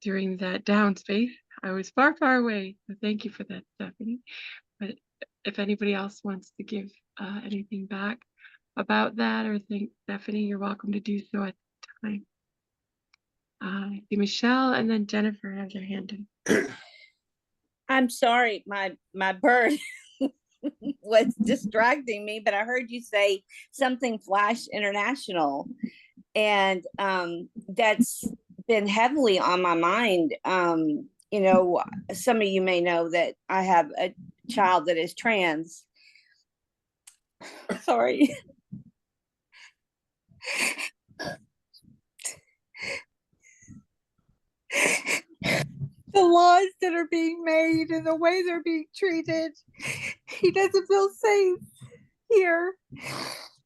during that down space. I was far, far away. So thank you for that, Stephanie. But if anybody else wants to give anything back about that or thank Stephanie, you're welcome to do so at the time. I see Michelle and then Jennifer has their hand in. I'm sorry, my bird was distracting me, but I heard you say something Flash International, and that's been heavily on my mind. You know, some of you may know that I have a child that is trans. Sorry. The laws that are being made and the way they're being treated, he doesn't feel safe here.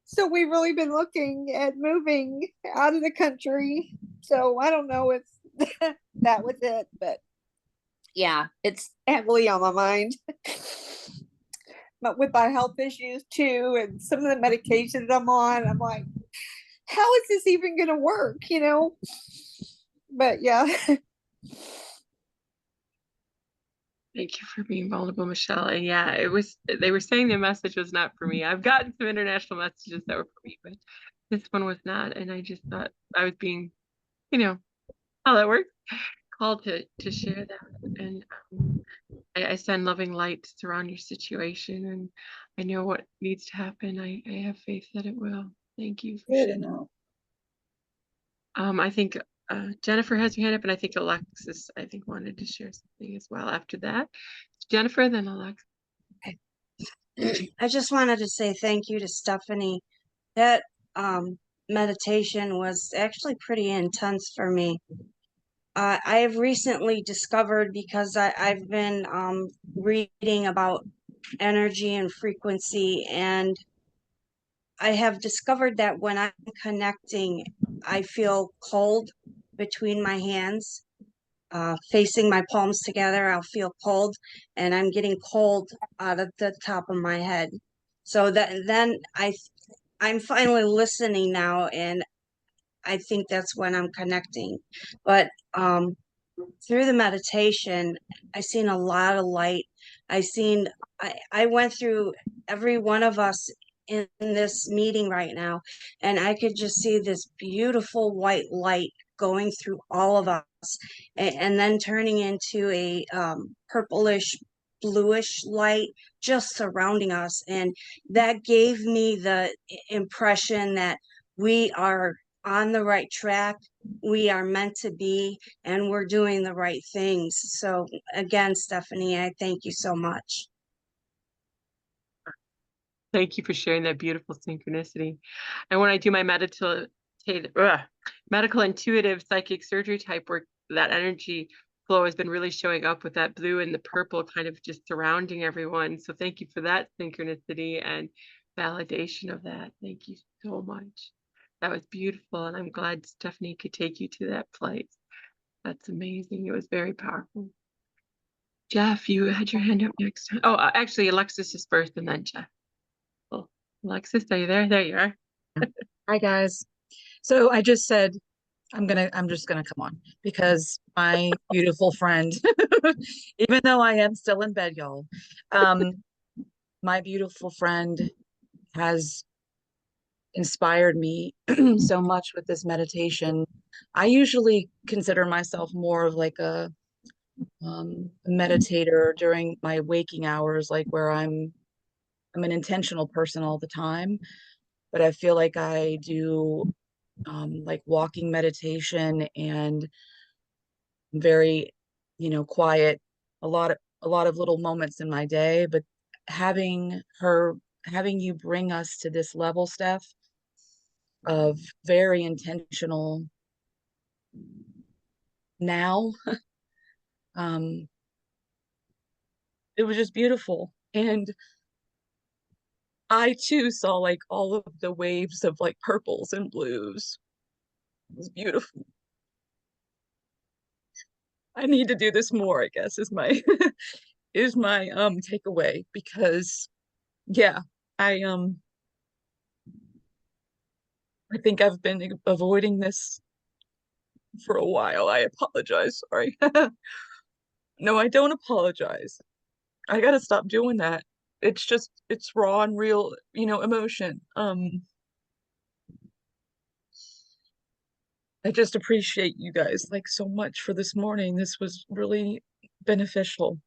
So we've really been looking at moving out of the country. So I don't know if that was it, but yeah, it's heavily on my mind. But with my health issues too, and some of the medications I'm on, I'm like, how is this even going to work, you know? But yeah. Thank you for being vulnerable, Michelle. And yeah, they were saying the message was not for me. I've gotten some international messages that were for me, but this one was not. And I just thought I was being, you know, how that works, called to share that. And I send loving light to surround your situation. And I know what needs to happen. I have faith that it will. Thank you for sharing. I think Jennifer has her hand up, and I think Alexis, wanted to share something as well after that. Jennifer, then Alexis. I just wanted to say thank you to Stephanie. That meditation was actually pretty intense for me. I have recently discovered, because I've been reading about energy and frequency, and I have discovered that when I'm connecting, I feel cold between my hands. Facing my palms together, I'll feel cold, and I'm getting cold out of the top of my head. So then I'm finally listening now, and I think that's when I'm connecting. But through the meditation, I seen a lot of light. I went through every one of us in this meeting right now, and I could just see this beautiful white light going through all of us, and then turning into a purplish bluish light just surrounding us. And that gave me the impression that we are on the right track, we are meant to be, and we're doing the right things. So again, Stephanie, I thank you so much. Thank you for sharing that beautiful synchronicity. And when I do my meditative medical intuitive psychic surgery type work, that energy flow has been really showing up with that blue and the purple kind of just surrounding everyone. So thank you for that synchronicity and validation of that. Thank you so much. That was beautiful. And I'm glad Stephanie could take you to that place. That's amazing. It was very powerful. Jeff, you had your hand up next. Oh, actually, Alexis is first and then Jeff. Oh, Alexis, are you there? There you are. Hi guys. So I just said I'm just gonna come on because my beautiful friend, even though I am still in bed, y'all, my beautiful friend has inspired me so much with this meditation. I usually consider myself more of like a meditator during my waking hours, like where I'm an intentional person all the time, but I feel like I do like walking meditation and very, quiet, a lot of little moments in my day, but having you bring us to this level, Steph, of very intentional now, it was just beautiful. And I too saw like all of the waves of like purples and blues. It was beautiful. I need to do this more, I guess, is my is my takeaway, because yeah, I I think I've been avoiding this for a while. I apologize. Sorry. No, I don't apologize. I gotta stop doing that. It's raw and real, emotion. I just appreciate you guys like so much for this morning. This was really beneficial.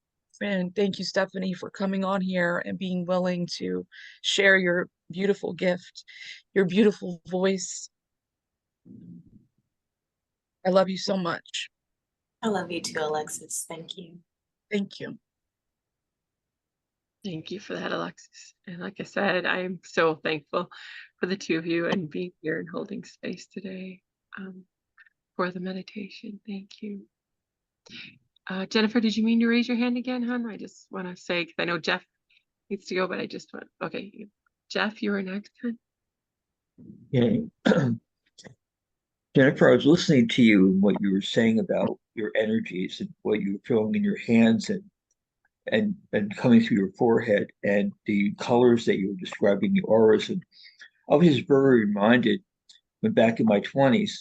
And thank you, Stephanie, for coming on here and being willing to share your beautiful gift, your beautiful voice. I love you so much. I love you too, Alexis. Thank you. Thank you. Thank you for that, Alexis. And like I said, I'm so thankful for the two of you and being here and holding space today for the meditation. Thank you. Jennifer, did you mean to raise your hand again, hon? I just want to say, because I know Jeff needs to go, but I just want, okay. Jeff, you were next, hon. Yeah. Jennifer, I was listening to you and what you were saying about your energies and what you were feeling in your hands and coming through your forehead and the colors that you were describing, the auras. And I was just very reminded when back in my 20s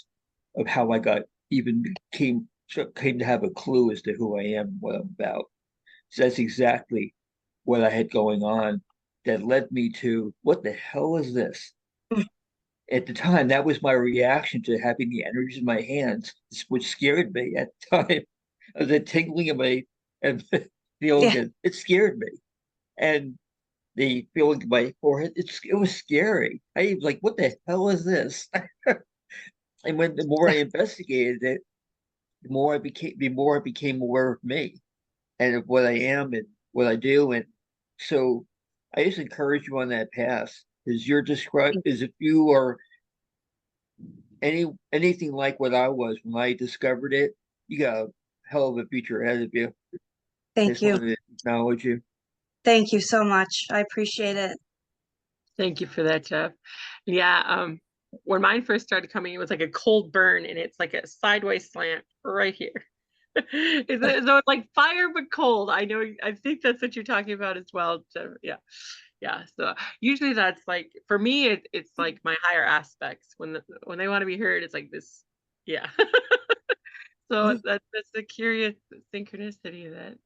of how I came to have a clue as to who I am and what I'm about. So that's exactly what I had going on that led me to, what the hell is this? At the time, that was my reaction to having the energies in my hands, which scared me at the time. The tingling of my and feeling it scared me, and the feeling of my forehead, it was scary. I was like, "What the hell is this?" And when the more I investigated it, the more I became aware of me and of what I am and what I do, and so I just encourage you on that path. Is if you are anything like what I was when I discovered it, you got a hell of a future ahead of you. Thank you. Wanted to acknowledge you. Thank you so much. I appreciate it. Thank you for that, Jeff. Yeah, when mine first started coming, it was like a cold burn, and it's like a sideways slant right here. So it's like fire but cold. I think that's what you're talking about as well, Jeff. Yeah. So usually that's like, for me, it's like my higher aspects when they want to be heard. It's like this. Yeah. So that's the curious synchronicity that.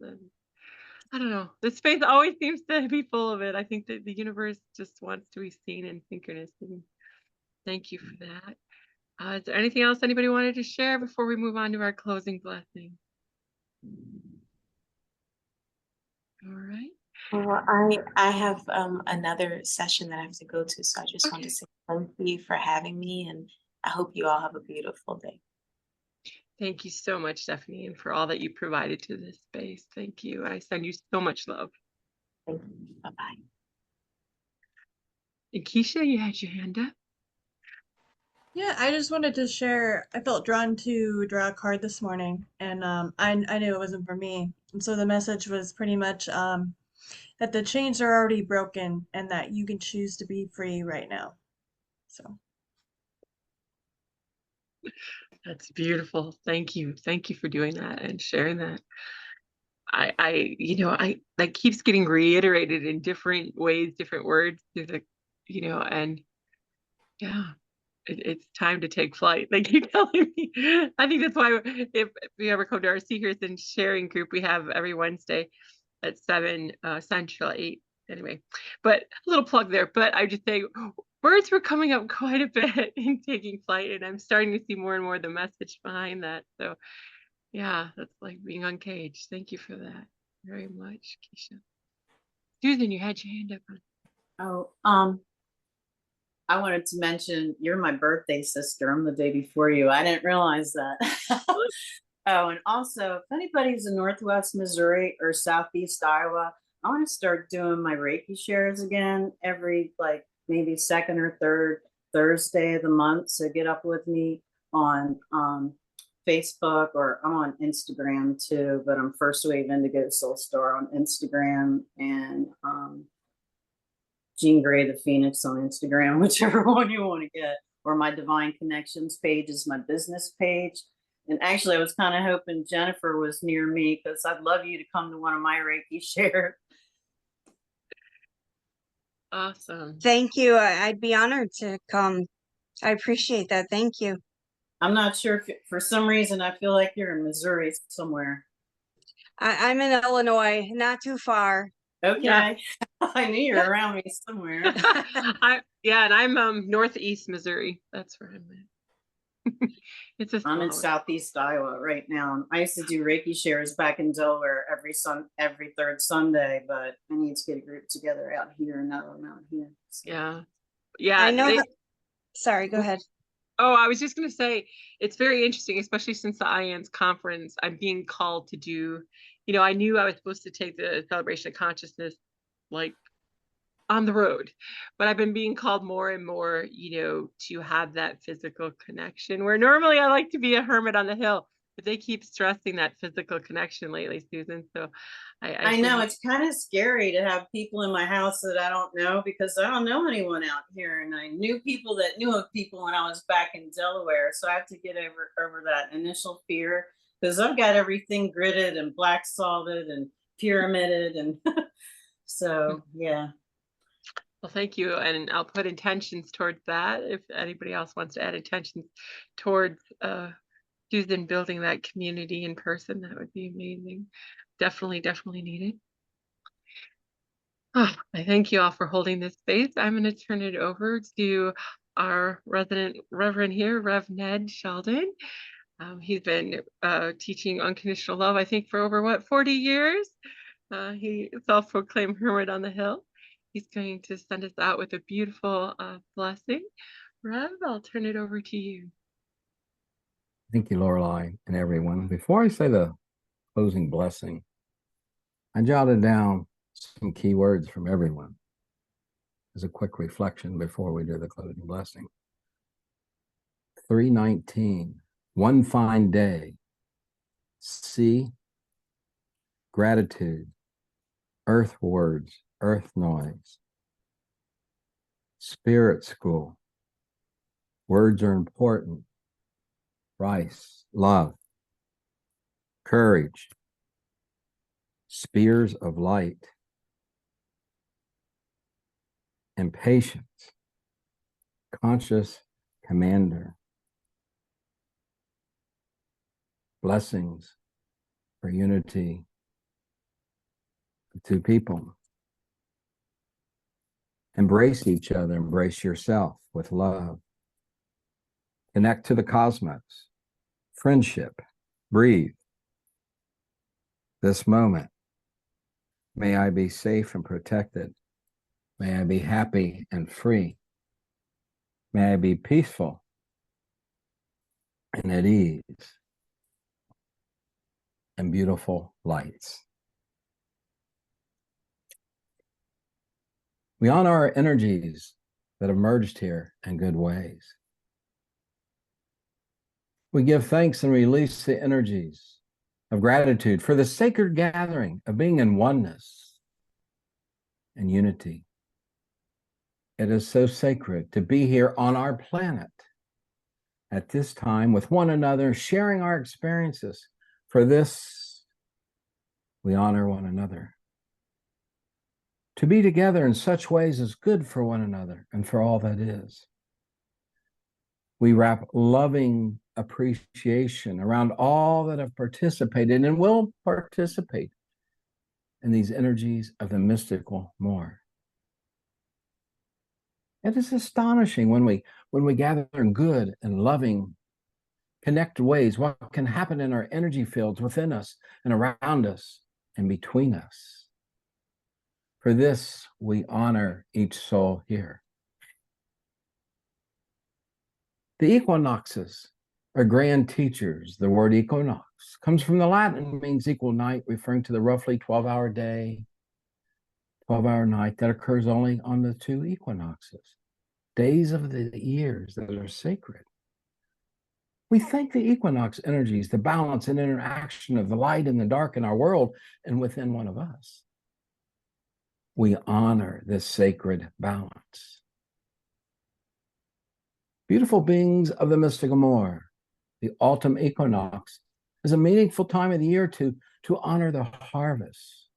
I don't know. The space always seems to be full of it. I think that the universe just wants to be seen in synchronicity. Thank you for that. Is there anything else anybody wanted to share before we move on to our closing blessing? All right. Well, I have another session that I have to go to, so I just want to say thank you for having me, and I hope you all have a beautiful day. Thank you so much, Stephanie, and for all that you provided to this space. Thank you. I send you so much love. Thank you. Bye-bye. And Keisha, you had your hand up. Yeah, I just wanted to share. I felt drawn to draw a card this morning, and I knew it wasn't for me. And so the message was pretty much that the chains are already broken and that you can choose to be free right now. So That's beautiful. Thank you. Thank you for doing that and sharing that. That keeps getting reiterated in different ways, different words through and yeah, it's time to take flight. Like you telling me. I think that's why if you ever come to our Seekers and Sharing group, we have every Wednesday at 7 Central, 8 anyway. But a little plug there. But I just say words were coming up quite a bit in taking flight, and I'm starting to see more and more the message behind that. So yeah, that's like being uncaged. Thank you for that very much, Keisha. Susan, you had your hand up. Oh, I wanted to mention you're my birthday sister. I'm the day before you. I didn't realize that. Oh, and also, if anybody's in Northwest Missouri or Southeast Iowa, I want to start doing my Reiki shares again every like maybe second or third Thursday of the month. So get up with me on Facebook, or I'm on Instagram too, but I'm First Wave Indigo Soul Star on Instagram, and Jean Grey the Phoenix on Instagram, whichever one you want to get. Or my Divine Connections page is my business page. And actually, I was kind of hoping Jennifer was near me because I'd love you to come to one of my Reiki shares. Awesome. Thank you. I'd be honored to come. I appreciate that. Thank you. I'm not sure if for some reason I feel like you're in Missouri somewhere. I'm in Illinois, not too far. Okay. Yeah. I knew you were around me somewhere. And I'm Northeast Missouri. That's where I'm at. I'm in Southeast Iowa right now. I used to do Reiki shares back in Delaware every third Sunday, but I need to get a group together out here and not out here. So. Yeah. I know that. Sorry, go ahead. Oh, I was just going to say, it's very interesting, especially since the IANS conference, I'm being called to do, I knew I was supposed to take the celebration of consciousness like on the road, but I've been being called more and more, to have that physical connection, where normally I like to be a hermit on the hill, but they keep stressing that physical connection lately, Susan. So I know it's kind of scary to have people in my house that I don't know, because I don't know anyone out here, and I knew people that knew of people when I was back in Delaware. So I have to get over that initial fear, because I've got everything gridded and black salted and pyramided, and so yeah. Well, thank you. And I'll put intentions towards that. If anybody else wants to add intentions towards Susan building that community in person, that would be amazing. Definitely needed. Oh, I thank you all for holding this space. I'm going to turn it over to our resident Reverend here, Rev Ned Sheldon. He's been teaching unconditional love, I think, for over 40 years. He self-proclaimed hermit on the hill. He's going to send us out with a beautiful blessing. Rev, I'll turn it over to you. Thank you, Lorelei, and everyone. Before I say the closing blessing, I jotted down some key words from everyone as a quick reflection before we do the closing blessing. 319, one fine day. C, gratitude, earth words, earth noise. Spirit school, words are important. Rice, love. Courage, spears of light. Impatience, conscious commander. Blessings for unity of two people. Embrace each other, embrace yourself with love. Connect to the cosmos. Friendship, breathe. This moment, may I be safe and protected. May I be happy and free. May I be peaceful and at ease. And beautiful lights. We honor our energies that have merged here in good ways. We give thanks and release the energies of gratitude for the sacred gathering of being in oneness and unity. It is so sacred to be here on our planet at this time with one another, sharing our experiences. For this, we honor one another. To be together in such ways is good for one another and for all that is. We wrap loving appreciation around all that have participated and will participate in these energies of the mystical more. It is astonishing when we gather in good and loving, connected ways, what can happen in our energy fields within us and around us and between us. For this, we honor each soul here. The equinoxes are grand teachers. The word equinox comes from the Latin and means equal night, referring to the roughly 12-hour day, 12-hour night that occurs only on the two equinoxes, days of the years that are sacred. We thank the equinox energies, the balance and interaction of the light and the dark in our world and within one of us. We honor this sacred balance. Beautiful beings of the mystical more, the autumn equinox is a meaningful time of the year to honor the harvest,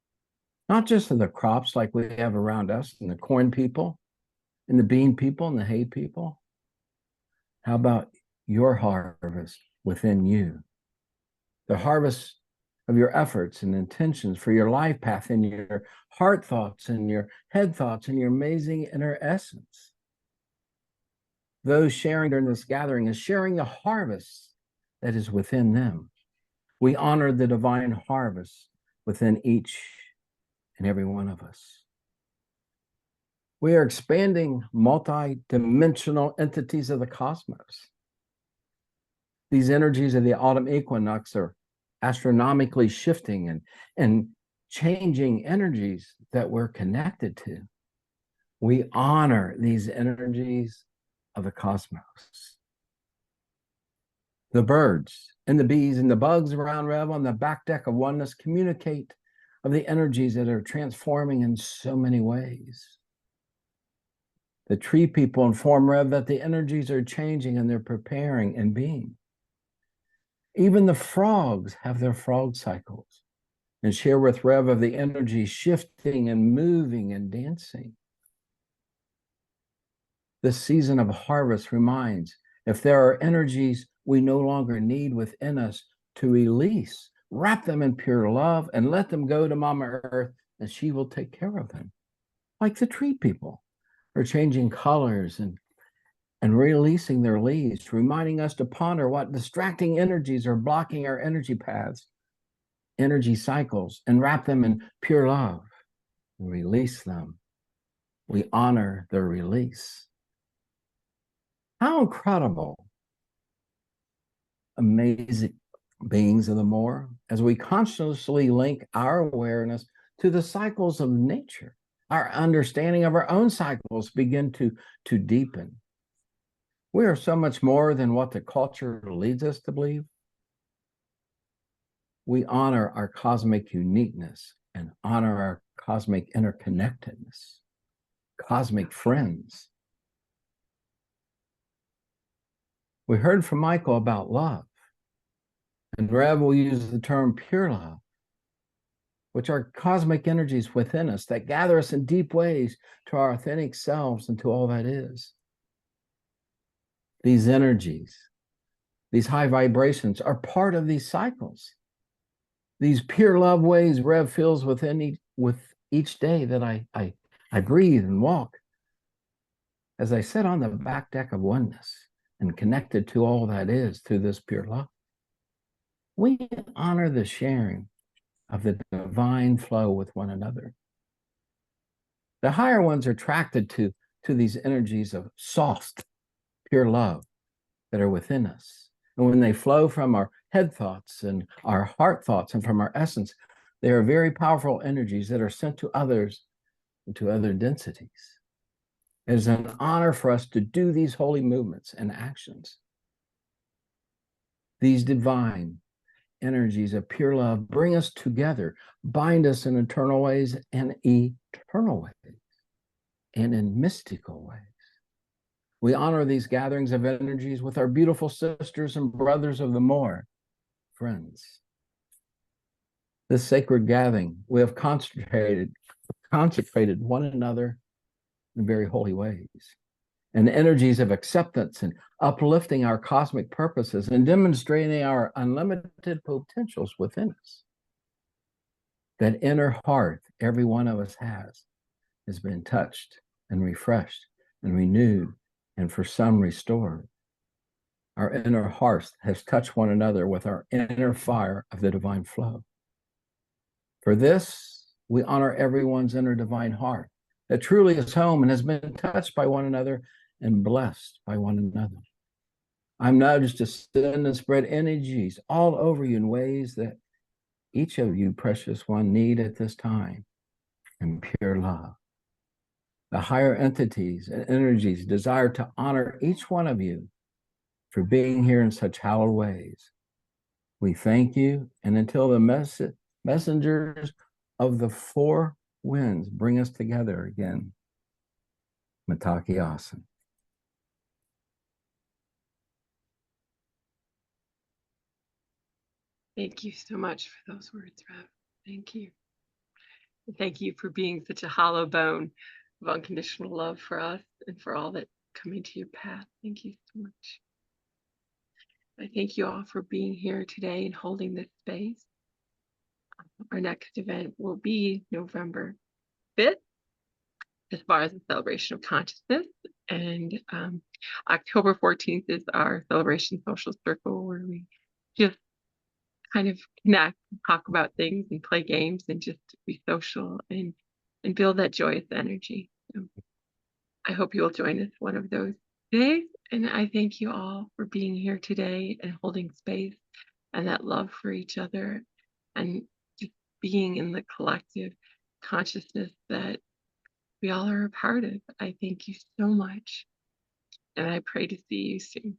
not just of the crops like we have around us and the corn people and the bean people and the hay people. How about your harvest within you? The harvest of your efforts and intentions for your life path and your heart thoughts and your head thoughts and your amazing inner essence. Those sharing during this gathering is sharing the harvest that is within them. We honor the divine harvest within each and every one of us. We are expanding multi-dimensional entities of the cosmos. These energies of the autumn equinox are astronomically shifting and changing energies that we're connected to. We honor these energies of the cosmos. The birds and the bees and the bugs around Rev on the back deck of oneness communicate of the energies that are transforming in so many ways. The tree people inform Rev that the energies are changing and they're preparing and being. Even the frogs have their frog cycles and share with Rev of the energy shifting and moving and dancing. This season of harvest reminds if there are energies we no longer need within us to release, wrap them in pure love and let them go to Mama Earth and she will take care of them. Like the tree people are changing colors and releasing their leaves, reminding us to ponder what distracting energies are blocking our energy paths, energy cycles, and wrap them in pure love and release them. We honor their release. How incredible, amazing beings of the more, as we consciously link our awareness to the cycles of nature, our understanding of our own cycles begin to deepen. We are so much more than what the culture leads us to believe. We honor our cosmic uniqueness and honor our cosmic interconnectedness, cosmic friends. We heard from Michael about love, and Rev will use the term pure love, which are cosmic energies within us that gather us in deep ways to our authentic selves and to all that is. These energies, these high vibrations are part of these cycles. These pure love ways Rev feels with each day that I breathe and walk. As I sit on the back deck of oneness and connected to all that is through this pure love, we honor the sharing of the divine flow with one another. The higher ones are attracted to these energies of soft, pure love that are within us. And when they flow from our head thoughts and our heart thoughts and from our essence, they are very powerful energies that are sent to others and to other densities. It is an honor for us to do these holy movements and actions. These divine energies of pure love bring us together, bind us in eternal ways and eternal ways, and in mystical ways. We honor these gatherings of energies with our beautiful sisters and brothers of the more, friends. This sacred gathering, we have consecrated one another in very holy ways, and energies of acceptance and uplifting our cosmic purposes and demonstrating our unlimited potentials within us. That inner heart every one of us has been touched and refreshed and renewed, and for some restored. Our inner heart has touched one another with our inner fire of the divine flow. For this, we honor everyone's inner divine heart that truly is home and has been touched by one another and blessed by one another. I'm nudged to send and spread energies all over you in ways that each of you, precious one, need at this time in pure love. The higher entities and energies desire to honor each one of you for being here in such hallowed ways. We thank you, and until the messengers of the four winds bring us together again, Mataki Asen. Thank you so much for those words, Rev. Thank you. And thank you for being such a hollow bone of unconditional love for us and for all that come into your path. Thank you so much. I thank you all for being here today and holding this space. Our next event will be November 5th, as far as the celebration of consciousness. And October 14th is our celebration social circle, where we just kind of connect, talk about things and play games and just be social and build that joyous energy. So I hope you will join us one of those days. And I thank you all for being here today and holding space and that love for each other and just being in the collective consciousness that we all are a part of. I thank you so much. And I pray to see you soon.